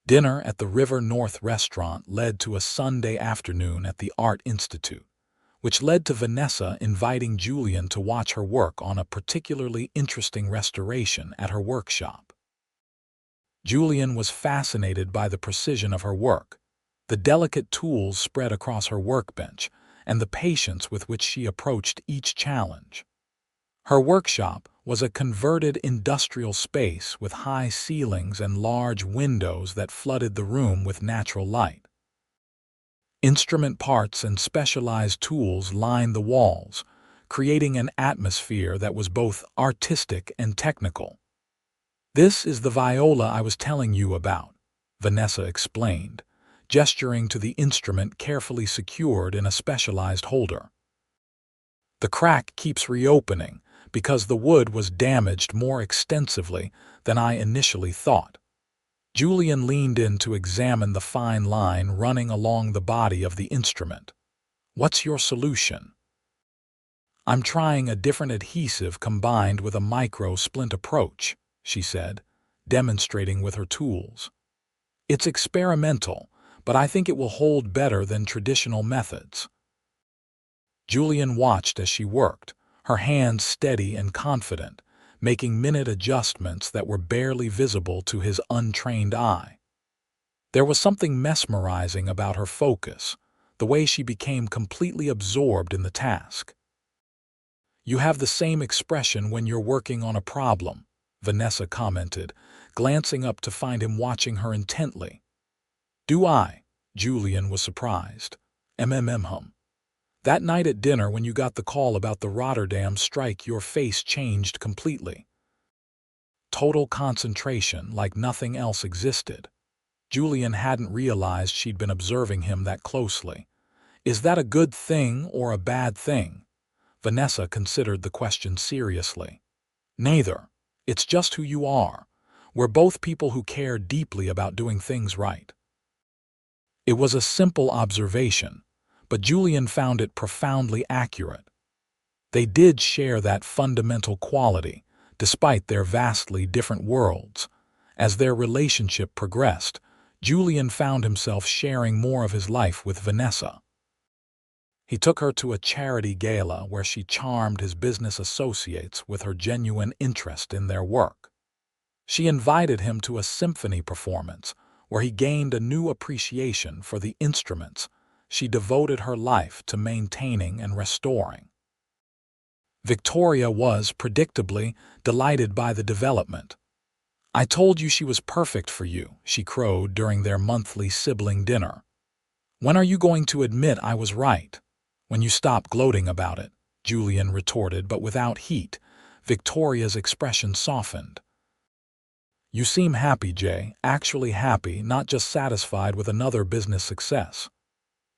Dinner at the River North restaurant led to a Sunday afternoon at the Art Institute, which led to Vanessa inviting Julian to watch her work on a particularly interesting restoration at her workshop. Julian was fascinated by the precision of her work, the delicate tools spread across her workbench, and the patience with which she approached each challenge. Her workshop was a converted industrial space with high ceilings and large windows that flooded the room with natural light. Instrument parts and specialized tools lined the walls, creating an atmosphere that was both artistic and technical. "This is the viola I was telling you about," Vanessa explained, gesturing to the instrument carefully secured in a specialized holder. "The crack keeps reopening because the wood was damaged more extensively than I initially thought." Julian leaned in to examine the fine line running along the body of the instrument. "What's your solution?" "I'm trying a different adhesive combined with a micro-splint approach," she said, demonstrating with her tools. "It's experimental, but I think it will hold better than traditional methods." Julian watched as she worked, her hands steady and confident, making minute adjustments that were barely visible to his untrained eye. There was something mesmerizing about her focus, the way she became completely absorbed in the task. "You have the same expression when you're working on a problem," Vanessa commented, glancing up to find him watching her intently. "Do I?" Julian was surprised. "Hum. That night at dinner when you got the call about the Rotterdam strike, your face changed completely." Total concentration, like nothing else existed. Julian hadn't realized she'd been observing him that closely. "Is that a good thing or a bad thing?" Vanessa considered the question seriously. "Neither. It's just who you are. We're both people who care deeply about doing things right." It was a simple observation, but Julian found it profoundly accurate. They did share that fundamental quality, despite their vastly different worlds. As their relationship progressed, Julian found himself sharing more of his life with Vanessa. He took her to a charity gala where she charmed his business associates with her genuine interest in their work. She invited him to a symphony performance where he gained a new appreciation for the instruments she devoted her life to maintaining and restoring. Victoria was, predictably, delighted by the development. "I told you she was perfect for you," she crowed during their monthly sibling dinner. "When are you going to admit I was right?" "When you stop gloating about it," Julian retorted, but without heat. Victoria's expression softened. "You seem happy, Jay, actually happy, not just satisfied with another business success."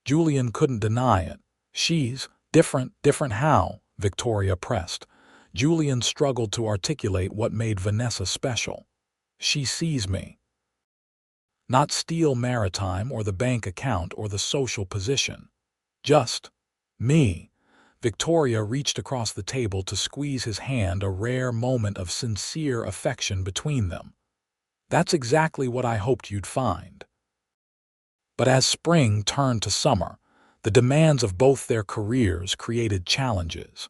Julian couldn't deny it. "She's different how?" Victoria pressed. Julian struggled to articulate what made Vanessa special. "She sees me. Not Steele Maritime or the bank account or the social position. Just me." Victoria reached across the table to squeeze his hand, a rare moment of sincere affection between them. "That's exactly what I hoped you'd find." But as spring turned to summer, the demands of both their careers created challenges.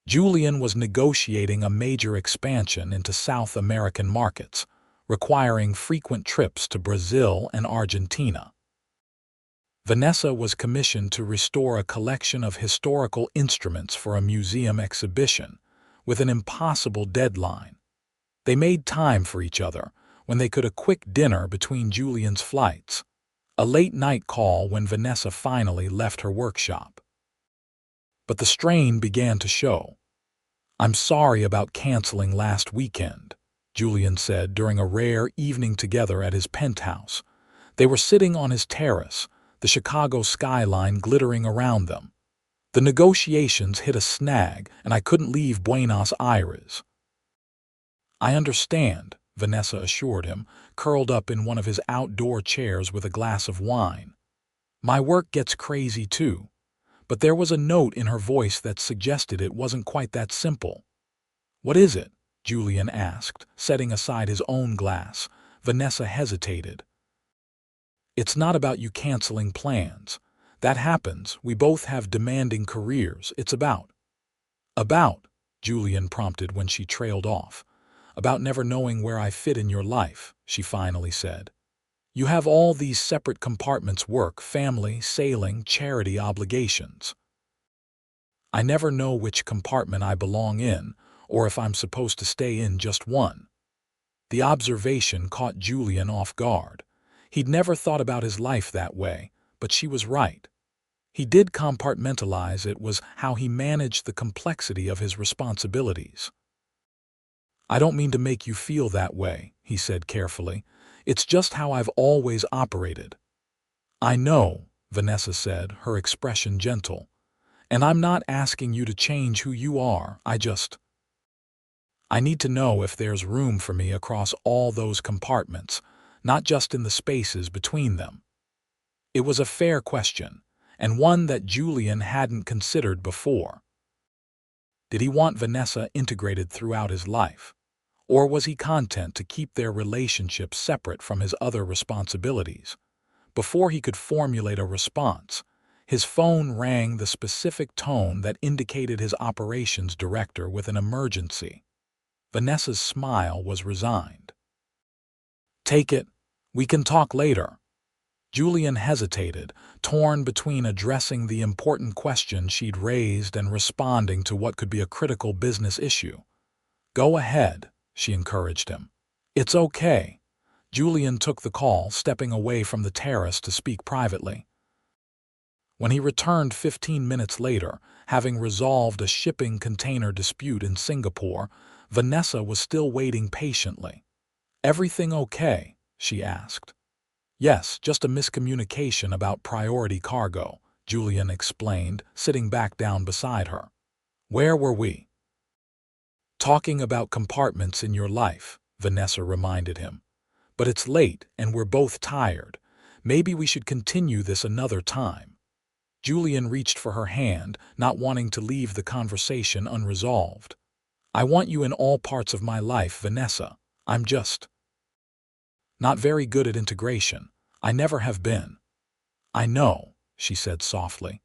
Julian was negotiating a major expansion into South American markets, requiring frequent trips to Brazil and Argentina. Vanessa was commissioned to restore a collection of historical instruments for a museum exhibition, with an impossible deadline. They made time for each other when they could, a quick dinner between Julian's flights, a late-night call when Vanessa finally left her workshop. But the strain began to show. "I'm sorry about canceling last weekend," Julian said during a rare evening together at his penthouse. They were sitting on his terrace, the Chicago skyline glittering around them. The negotiations hit a snag, and I couldn't leave Buenos Aires. "I understand," Vanessa assured him, curled up in one of his outdoor chairs with a glass of wine. "My work gets crazy too." But there was a note in her voice that suggested it wasn't quite that simple. "What is it?" Julian asked, setting aside his own glass. Vanessa hesitated. "It's not about you canceling plans. That happens. We both have demanding careers. It's about, Julian prompted when she trailed off. "About never knowing where I fit in your life," she finally said. "You have all these separate compartments: work, family, sailing, charity obligations. I never know which compartment I belong in, or if I'm supposed to stay in just one." The observation caught Julian off guard. He'd never thought about his life that way, but she was right. He did compartmentalize. It was how he managed the complexity of his responsibilities. "I don't mean to make you feel that way," he said carefully. "It's just how I've always operated." "I know," Vanessa said, her expression gentle. "And I'm not asking you to change who you are. I need to know if there's room for me across all those compartments, not just in the spaces between them." It was a fair question, and one that Julian hadn't considered before. Did he want Vanessa integrated throughout his life? Or was he content to keep their relationship separate from his other responsibilities? Before he could formulate a response, his phone rang, the specific tone that indicated his operations director with an emergency. Vanessa's smile was resigned. "Take it. We can talk later." Julian hesitated, torn between addressing the important question she'd raised and responding to what could be a critical business issue. "Go ahead," she encouraged him. "It's okay." Julian took the call, stepping away from the terrace to speak privately. When he returned 15 minutes later, having resolved a shipping container dispute in Singapore, Vanessa was still waiting patiently. "Everything okay?" she asked. "Yes, just a miscommunication about priority cargo," Julian explained, sitting back down beside her. "Where were we?" "Talking about compartments in your life," Vanessa reminded him. "But it's late and we're both tired. Maybe we should continue this another time." Julian reached for her hand, not wanting to leave the conversation unresolved. "I want you in all parts of my life, Vanessa. I'm just not very good at integration. I never have been." "I know," she said softly.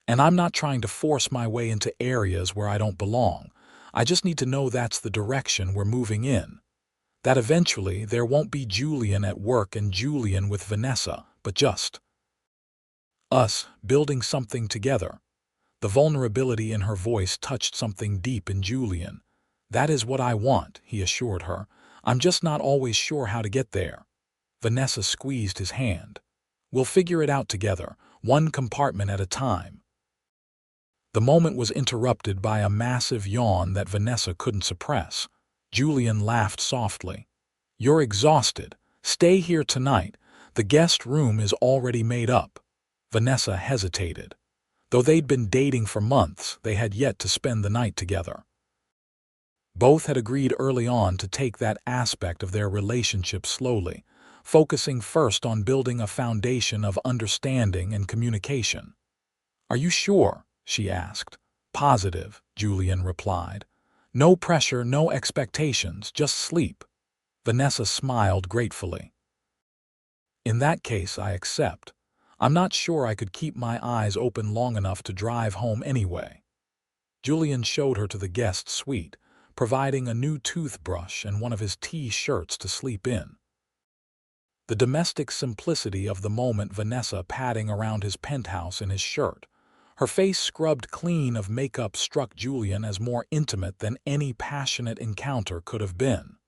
"And I'm not trying to force my way into areas where I don't belong. I just need to know that's the direction we're moving in. That eventually there won't be Julian at work and Julian with Vanessa, but just us building something together." The vulnerability in her voice touched something deep in Julian. "That is what I want," he assured her. "I'm just not always sure how to get there." Vanessa squeezed his hand. "We'll figure it out together, one compartment at a time." The moment was interrupted by a massive yawn that Vanessa couldn't suppress. Julian laughed softly. "You're exhausted. Stay here tonight. The guest room is already made up." Vanessa hesitated. Though they'd been dating for months, they had yet to spend the night together. Both had agreed early on to take that aspect of their relationship slowly, focusing first on building a foundation of understanding and communication. "Are you sure?" she asked. "Positive," Julian replied. "No pressure, no expectations, just sleep." Vanessa smiled gratefully. "In that case, I accept. I'm not sure I could keep my eyes open long enough to drive home anyway." Julian showed her to the guest suite, providing a new toothbrush and one of his T-shirts to sleep in. The domestic simplicity of the moment, Vanessa padding around his penthouse in his shirt, her face scrubbed clean of makeup, struck Julian as more intimate than any passionate encounter could have been.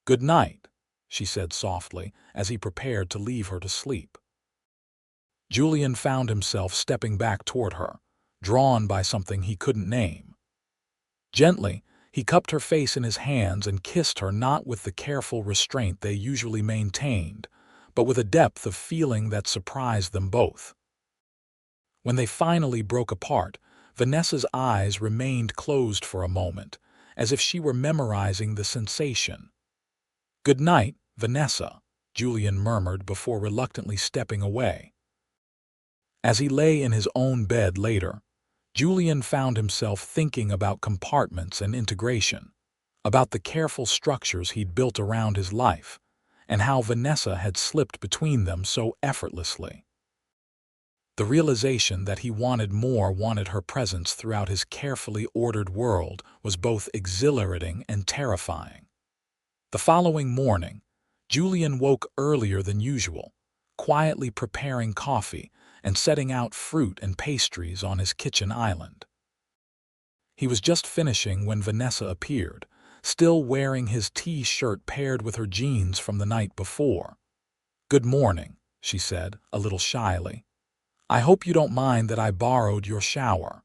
"Good night," she said softly as he prepared to leave her to sleep. Julian found himself stepping back toward her, drawn by something he couldn't name. Gently, he cupped her face in his hands and kissed her, not with the careful restraint they usually maintained, but with a depth of feeling that surprised them both. When they finally broke apart, Vanessa's eyes remained closed for a moment, as if she were memorizing the sensation. "Good night, Vanessa," Julian murmured before reluctantly stepping away. As he lay in his own bed later, Julian found himself thinking about compartments and integration, about the careful structures he'd built around his life, and how Vanessa had slipped between them so effortlessly. The realization that he wanted her presence throughout his carefully ordered world was both exhilarating and terrifying. The following morning, Julian woke earlier than usual, quietly preparing coffee and setting out fruit and pastries on his kitchen island. He was just finishing when Vanessa appeared, still wearing his t-shirt paired with her jeans from the night before. "Good morning," she said, a little shyly. "I hope you don't mind that I borrowed your shower."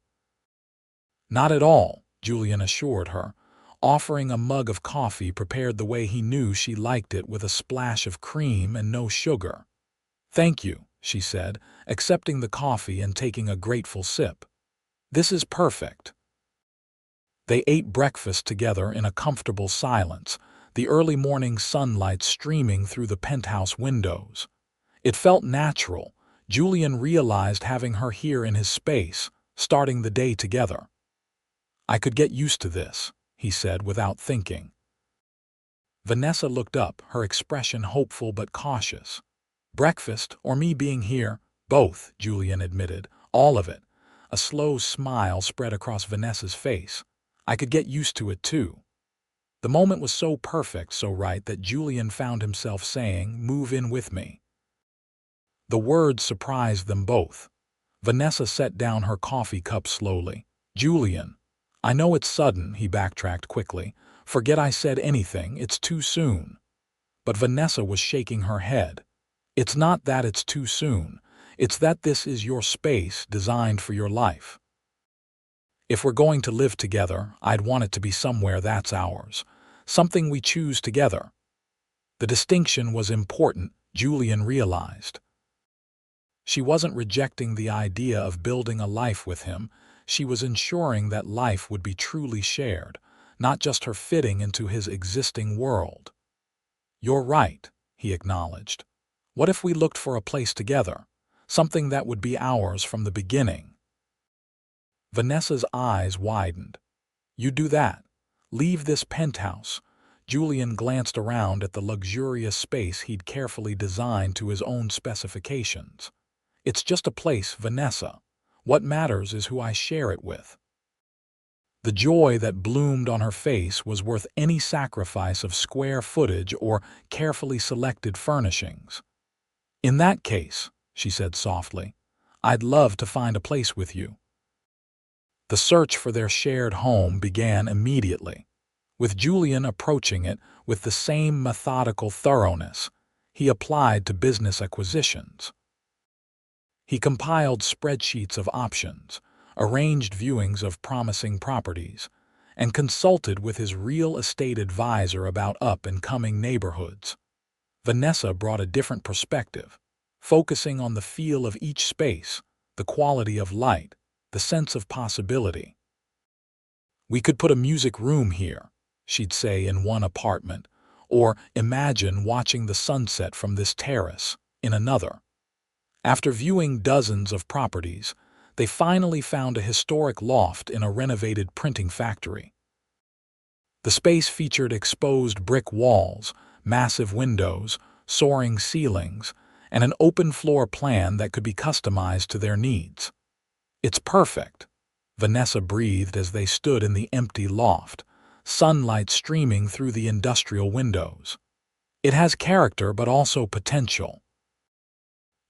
"Not at all," Julian assured her, offering a mug of coffee prepared the way he knew she liked it, with a splash of cream and no sugar. "Thank you," she said, accepting the coffee and taking a grateful sip. "This is perfect." They ate breakfast together in a comfortable silence, the early morning sunlight streaming through the penthouse windows. It felt natural. Julian realized having her here in his space, starting the day together. "I could get used to this," he said without thinking. Vanessa looked up, her expression hopeful but cautious. "Breakfast, or me being here, both," Julian admitted. "All of it." A slow smile spread across Vanessa's face. "I could get used to it too." The moment was so perfect, so right, that Julian found himself saying, "Move in with me." The words surprised them both. Vanessa set down her coffee cup slowly. "Julian, I know it's sudden," he backtracked quickly. "Forget I said anything, it's too soon." But Vanessa was shaking her head. "It's not that it's too soon. It's that this is your space, designed for your life. If we're going to live together, I'd want it to be somewhere that's ours. Something we choose together." The distinction was important, Julian realized. She wasn't rejecting the idea of building a life with him. She was ensuring that life would be truly shared, not just her fitting into his existing world. "You're right," he acknowledged. "What if we looked for a place together? Something that would be ours from the beginning?" Vanessa's eyes widened. "You do that? Leave this penthouse?" Julian glanced around at the luxurious space he'd carefully designed to his own specifications. "It's just a place, Vanessa. What matters is who I share it with." The joy that bloomed on her face was worth any sacrifice of square footage or carefully selected furnishings. "In that case," she said softly, "I'd love to find a place with you." The search for their shared home began immediately, with Julian approaching it with the same methodical thoroughness he applied to business acquisitions. He compiled spreadsheets of options, arranged viewings of promising properties, and consulted with his real estate advisor about up-and-coming neighborhoods. Vanessa brought a different perspective, focusing on the feel of each space, the quality of light, the sense of possibility. "We could put a music room here," she'd say in one apartment, or "imagine watching the sunset from this terrace," in another. After viewing dozens of properties, they finally found a historic loft in a renovated printing factory. The space featured exposed brick walls, massive windows, soaring ceilings, and an open floor plan that could be customized to their needs. "It's perfect," Vanessa breathed as they stood in the empty loft, sunlight streaming through the industrial windows. "It has character but also potential."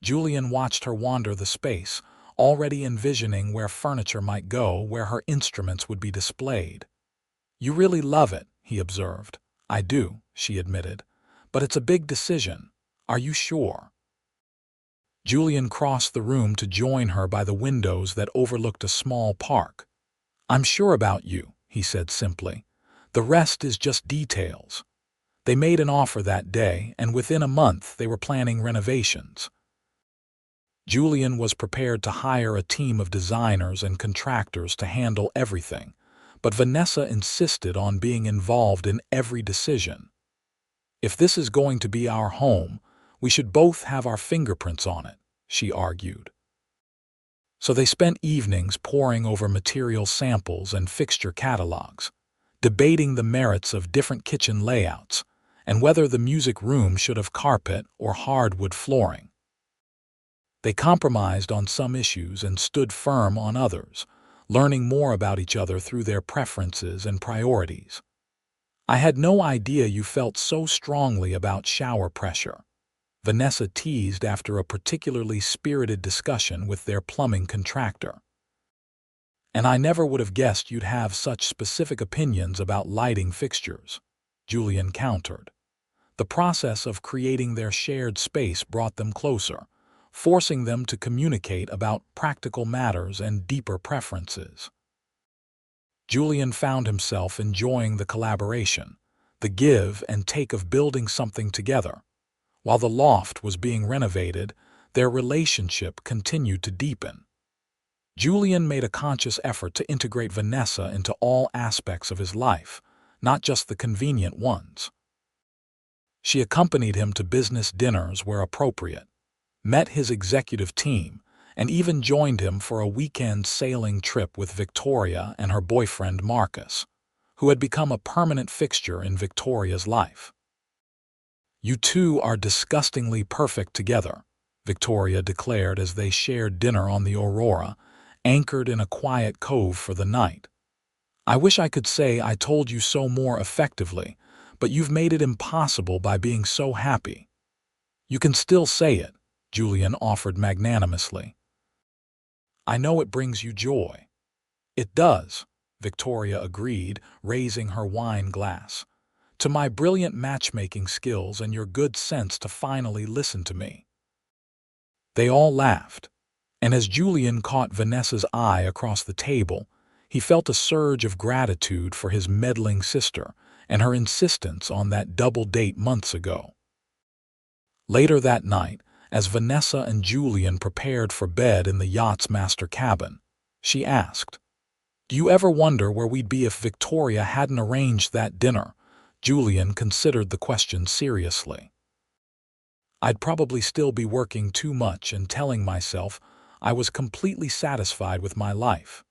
Julian watched her wander the space, already envisioning where furniture might go, where her instruments would be displayed. "You really love it," he observed. "I do," she admitted. "But it's a big decision. Are you sure?" Julian crossed the room to join her by the windows that overlooked a small park. "I'm sure about you," he said simply. "The rest is just details." They made an offer that day, and within a month they were planning renovations. Julian was prepared to hire a team of designers and contractors to handle everything, but Vanessa insisted on being involved in every decision. "If this is going to be our home, we should both have our fingerprints on it," she argued. So they spent evenings poring over material samples and fixture catalogs, debating the merits of different kitchen layouts and whether the music room should have carpet or hardwood flooring. They compromised on some issues and stood firm on others, learning more about each other through their preferences and priorities. "I had no idea you felt so strongly about shower pressure," Vanessa teased after a particularly spirited discussion with their plumbing contractor. "And I never would have guessed you'd have such specific opinions about lighting fixtures," Julian countered. The process of creating their shared space brought them closer, forcing them to communicate about practical matters and deeper preferences. Julian found himself enjoying the collaboration, the give and take of building something together. While the loft was being renovated, their relationship continued to deepen. Julian made a conscious effort to integrate Vanessa into all aspects of his life, not just the convenient ones. She accompanied him to business dinners where appropriate, met his executive team, and even joined him for a weekend sailing trip with Victoria and her boyfriend Marcus, who had become a permanent fixture in Victoria's life. "You two are disgustingly perfect together," Victoria declared as they shared dinner on the Aurora, anchored in a quiet cove for the night. "I wish I could say I told you so more effectively, but you've made it impossible by being so happy." "You can still say it," Julian offered magnanimously. "I know it brings you joy." "It does," Victoria agreed, raising her wine glass. "To my brilliant matchmaking skills and your good sense to finally listen to me." They all laughed, and as Julian caught Vanessa's eye across the table, he felt a surge of gratitude for his meddling sister and her insistence on that double date months ago. Later that night, as Vanessa and Julian prepared for bed in the yacht's master cabin, she asked, "Do you ever wonder where we'd be if Victoria hadn't arranged that dinner?" Julian considered the question seriously. "I'd probably still be working too much and telling myself I was completely satisfied with my life.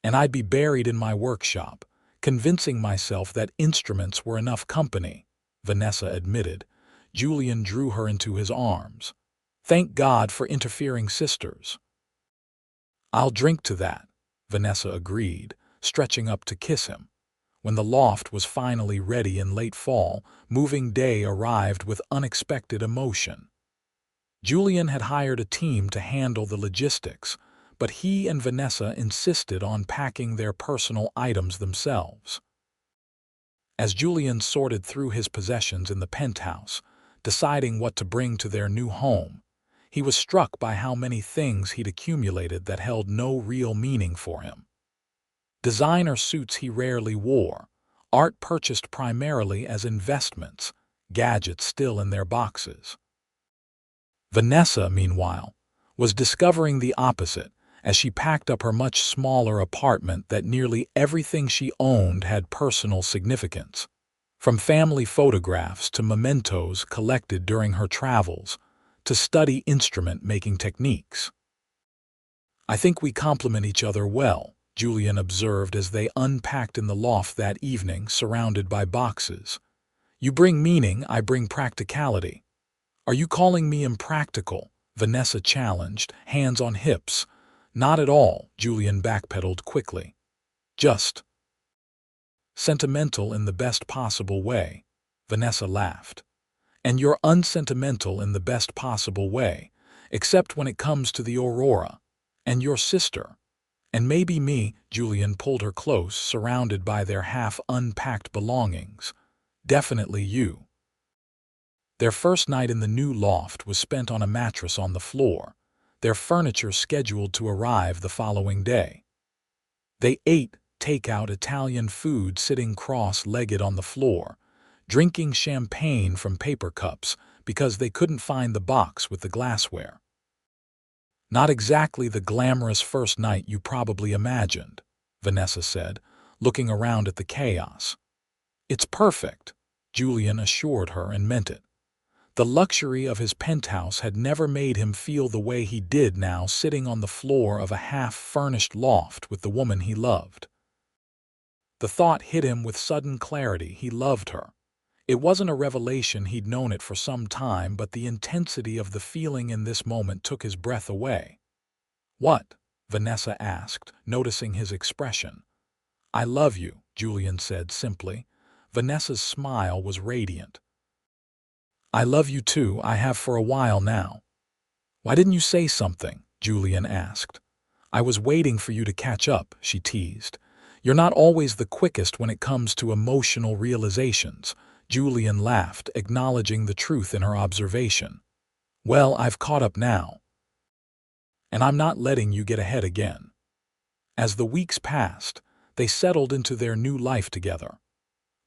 And I'd be buried in my workshop, convincing myself that instruments were enough company," Vanessa admitted. Julian drew her into his arms. "Thank God for interfering sisters." "I'll drink to that," Vanessa agreed, stretching up to kiss him. When the loft was finally ready in late fall, moving day arrived with unexpected emotion. Julian had hired a team to handle the logistics, but he and Vanessa insisted on packing their personal items themselves. As Julian sorted through his possessions in the penthouse, deciding what to bring to their new home, he was struck by how many things he'd accumulated that held no real meaning for him. Designer suits he rarely wore, art purchased primarily as investments, gadgets still in their boxes. Vanessa, meanwhile, was discovering the opposite as she packed up her much smaller apartment that nearly everything she owned had personal significance, from family photographs to mementos collected during her travels, to study instrument-making techniques. "I think we complement each other well," Julian observed as they unpacked in the loft that evening, surrounded by boxes. "You bring meaning, I bring practicality." "Are you calling me impractical?" Vanessa challenged, hands on hips. "Not at all," Julian backpedaled quickly. "Just sentimental in the best possible way," Vanessa laughed. "And you're unsentimental in the best possible way, except when it comes to the Aurora. And your sister. And maybe me." Julian pulled her close, surrounded by their half-unpacked belongings. "Definitely you." Their first night in the new loft was spent on a mattress on the floor, their furniture scheduled to arrive the following day. They ate takeout Italian food sitting cross-legged on the floor, drinking champagne from paper cups because they couldn't find the box with the glassware. Not exactly the glamorous first night you probably imagined, Vanessa said, looking around at the chaos. It's perfect, Julian assured her and meant it. The luxury of his penthouse had never made him feel the way he did now sitting on the floor of a half-furnished loft with the woman he loved. The thought hit him with sudden clarity. He loved her. It wasn't a revelation, he'd known it for some time, but the intensity of the feeling in this moment took his breath away. "What?" Vanessa asked, noticing his expression. "I love you," Julian said simply. Vanessa's smile was radiant. "I love you too, I have for a while now." "Why didn't you say something?" Julian asked. "I was waiting for you to catch up," she teased. "You're not always the quickest when it comes to emotional realizations." Julian laughed, acknowledging the truth in her observation. "Well, I've caught up now. And I'm not letting you get ahead again." As the weeks passed, they settled into their new life together.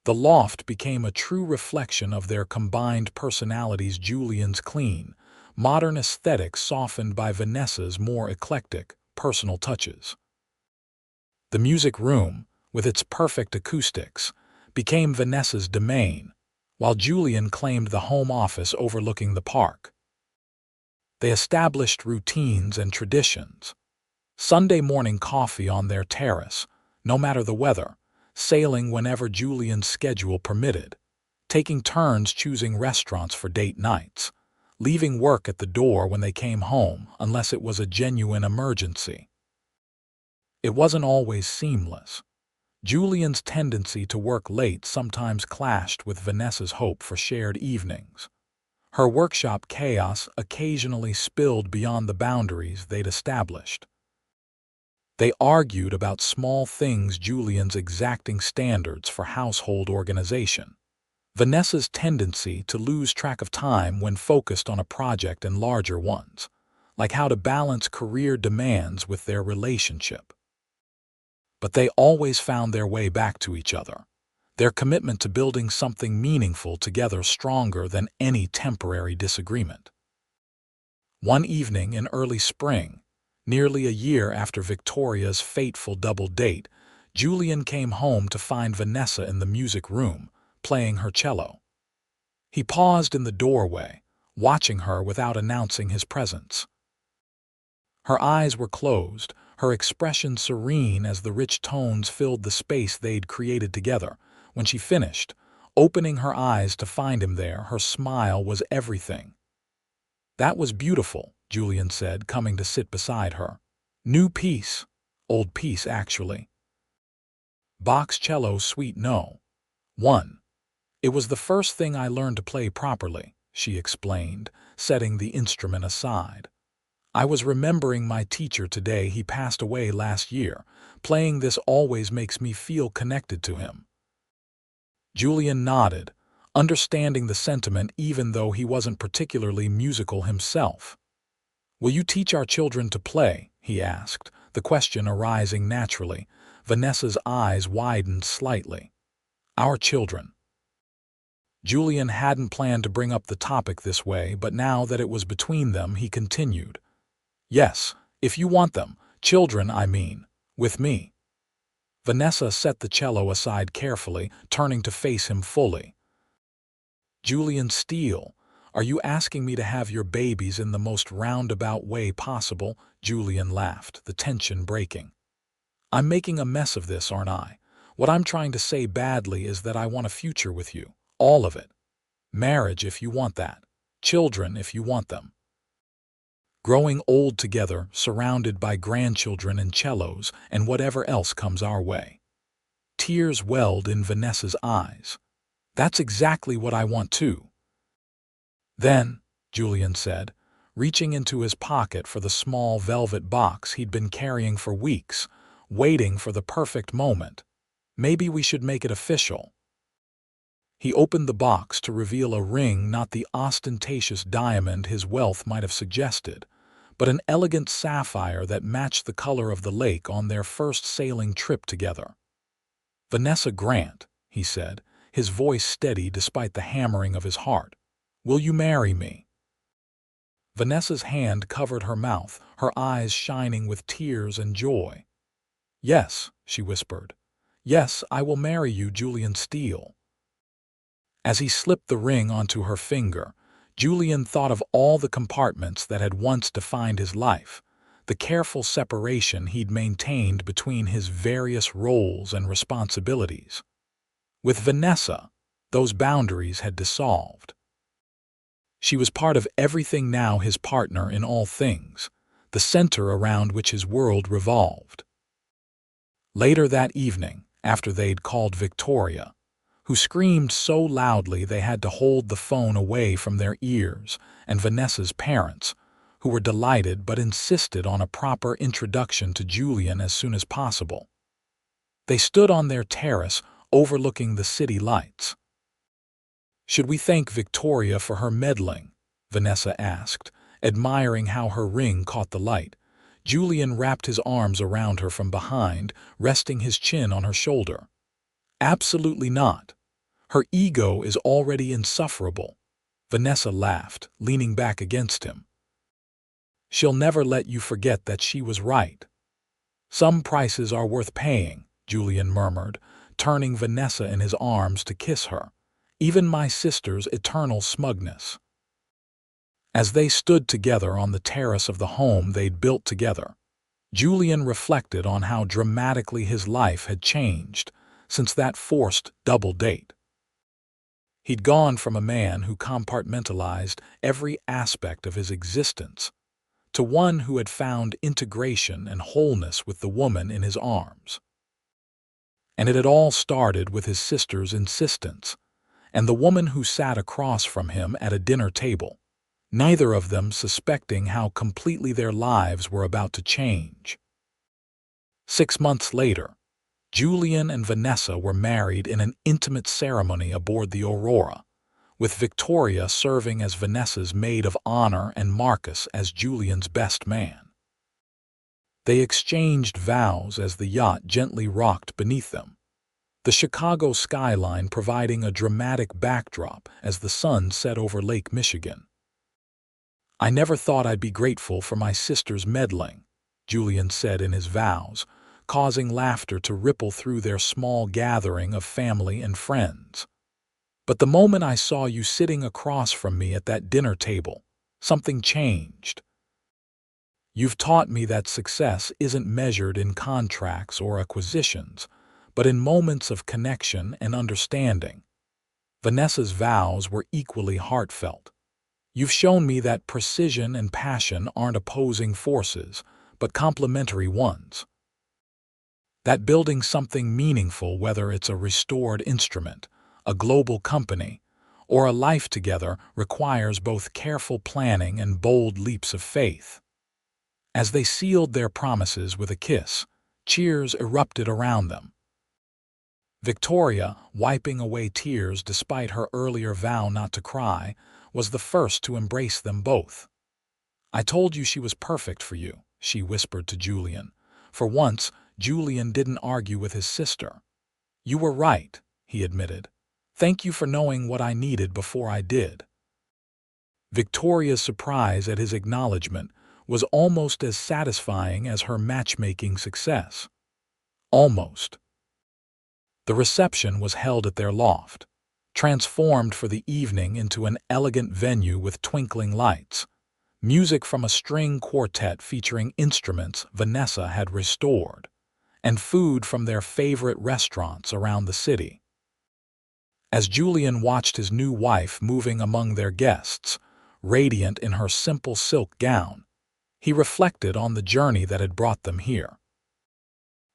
The loft became a true reflection of their combined personalities, Julian's clean, modern aesthetic softened by Vanessa's more eclectic, personal touches. The music room, with its perfect acoustics, became Vanessa's domain, while Julian claimed the home office overlooking the park. They established routines and traditions. Sunday morning coffee on their terrace, no matter the weather, sailing whenever Julian's schedule permitted, taking turns choosing restaurants for date nights, leaving work at the door when they came home unless it was a genuine emergency. It wasn't always seamless. Julian's tendency to work late sometimes clashed with Vanessa's hope for shared evenings. Her workshop chaos occasionally spilled beyond the boundaries they'd established. They argued about small things, Julian's exacting standards for household organization, Vanessa's tendency to lose track of time when focused on a project and larger ones, like how to balance career demands with their relationship. But they always found their way back to each other, their commitment to building something meaningful together stronger than any temporary disagreement. One evening in early spring, nearly a year after Victoria's fateful double date, Julian came home to find Vanessa in the music room, playing her cello. He paused in the doorway, watching her without announcing his presence. Her eyes were closed, her expression serene as the rich tones filled the space they'd created together. When she finished, opening her eyes to find him there, her smile was everything. "That was beautiful," Julian said, coming to sit beside her. "New piece." "Old piece, actually." "Bach's cello suite No. 1. It was the first thing I learned to play properly," she explained, setting the instrument aside. "I was remembering my teacher today. He passed away last year. Playing this always makes me feel connected to him." Julian nodded, understanding the sentiment even though he wasn't particularly musical himself. "Will you teach our children to play?" he asked, the question arising naturally. Vanessa's eyes widened slightly. "Our children." Julian hadn't planned to bring up the topic this way, but now that it was between them, he continued. "Yes, if you want them. Children, I mean. With me." Vanessa set the cello aside carefully, turning to face him fully. "Julian Steele, are you asking me to have your babies in the most roundabout way possible?" Julian laughed, the tension breaking. "I'm making a mess of this, aren't I? What I'm trying to say badly is that I want a future with you. All of it. Marriage if you want that. Children if you want them. Growing old together, surrounded by grandchildren and cellos and whatever else comes our way." Tears welled in Vanessa's eyes. "That's exactly what I want too." "Then," Julian said, reaching into his pocket for the small velvet box he'd been carrying for weeks, waiting for the perfect moment, "maybe we should make it official." He opened the box to reveal a ring, not the ostentatious diamond his wealth might have suggested, but an elegant sapphire that matched the color of the lake on their first sailing trip together. "Vanessa Grant," he said, his voice steady despite the hammering of his heart. "Will you marry me?" Vanessa's hand covered her mouth, her eyes shining with tears and joy. "Yes," she whispered. "Yes, I will marry you, Julian Steele." As he slipped the ring onto her finger, Julian thought of all the compartments that had once defined his life, the careful separation he'd maintained between his various roles and responsibilities. With Vanessa, those boundaries had dissolved. She was part of everything, now his partner in all things, the center around which his world revolved. Later that evening, after they'd called Victoria, who screamed so loudly they had to hold the phone away from their ears, and Vanessa's parents, who were delighted but insisted on a proper introduction to Julian as soon as possible, they stood on their terrace overlooking the city lights. "Should we thank Victoria for her meddling?" Vanessa asked, admiring how her ring caught the light. Julian wrapped his arms around her from behind, resting his chin on her shoulder. "Absolutely not. Her ego is already insufferable." Vanessa laughed, leaning back against him. "She'll never let you forget that she was right." "Some prices are worth paying," Julian murmured, turning Vanessa in his arms to kiss her. "Even my sister's eternal smugness." As they stood together on the terrace of the home they'd built together, Julian reflected on how dramatically his life had changed since that forced double date. He'd gone from a man who compartmentalized every aspect of his existence to one who had found integration and wholeness with the woman in his arms. And it had all started with his sister's insistence, and the woman who sat across from him at a dinner table, neither of them suspecting how completely their lives were about to change. 6 months later, Julian and Vanessa were married in an intimate ceremony aboard the Aurora, with Victoria serving as Vanessa's maid of honor and Marcus as Julian's best man. They exchanged vows as the yacht gently rocked beneath them, the Chicago skyline providing a dramatic backdrop as the sun set over Lake Michigan. "I never thought I'd be grateful for my sister's meddling," Julian said in his vows, causing laughter to ripple through their small gathering of family and friends. "But the moment I saw you sitting across from me at that dinner table, something changed. You've taught me that success isn't measured in contracts or acquisitions, but in moments of connection and understanding." Vanessa's vows were equally heartfelt. "You've shown me that precision and passion aren't opposing forces, but complementary ones. That building something meaningful, whether it's a restored instrument, a global company, or a life together, requires both careful planning and bold leaps of faith." As they sealed their promises with a kiss, cheers erupted around them. Victoria, wiping away tears despite her earlier vow not to cry, was the first to embrace them both. "I told you she was perfect for you," she whispered to Julian. For once, Julian didn't argue with his sister. "You were right," he admitted. "Thank you for knowing what I needed before I did." Victoria's surprise at his acknowledgement was almost as satisfying as her matchmaking success. Almost. The reception was held at their loft, transformed for the evening into an elegant venue with twinkling lights, music from a string quartet featuring instruments Vanessa had restored, and food from their favorite restaurants around the city. As Julian watched his new wife moving among their guests, radiant in her simple silk gown, he reflected on the journey that had brought them here.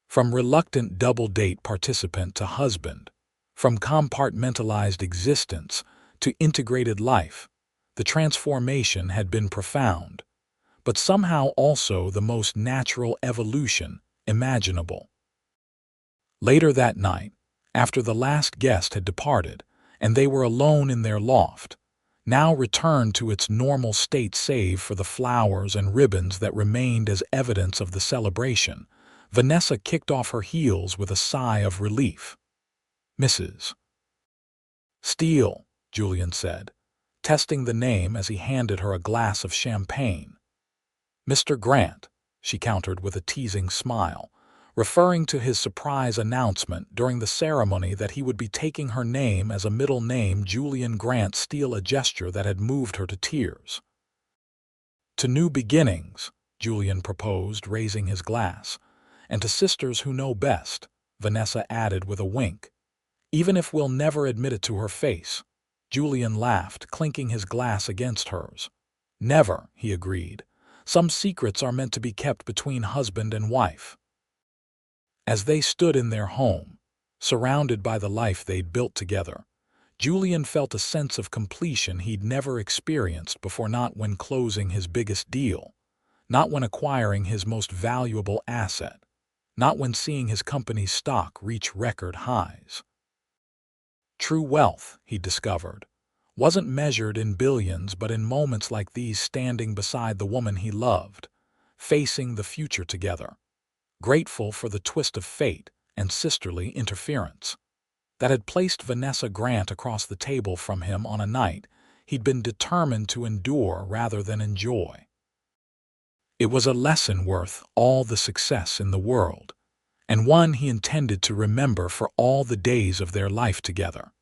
From reluctant double-date participant to husband, from compartmentalized existence to integrated life, the transformation had been profound, but somehow also the most natural evolution imaginable. Later that night, after the last guest had departed, and they were alone in their loft, now returned to its normal state save for the flowers and ribbons that remained as evidence of the celebration, Vanessa kicked off her heels with a sigh of relief. "Mrs. Steele, Julian said, testing the name as he handed her a glass of champagne. Mr. Grant, she countered with a teasing smile, referring to his surprise announcement during the ceremony that he would be taking her name as a middle name. Julian Grant Steele, a gesture that had moved her to tears. To new beginnings, Julian proposed, raising his glass, and to sisters who know best, Vanessa added with a wink. Even if we'll never admit it to her face. Julian laughed, clinking his glass against hers. Never, he agreed. Some secrets are meant to be kept between husband and wife. As they stood in their home, surrounded by the life they'd built together, Julian felt a sense of completion he'd never experienced before, not when closing his biggest deal, not when acquiring his most valuable asset, not when seeing his company's stock reach record highs. True wealth, he discovered, wasn't measured in billions but in moments like these, standing beside the woman he loved, facing the future together, grateful for the twist of fate and sisterly interference that had placed Vanessa Grant across the table from him on a night he'd been determined to endure rather than enjoy. It was a lesson worth all the success in the world, and one he intended to remember for all the days of their life together.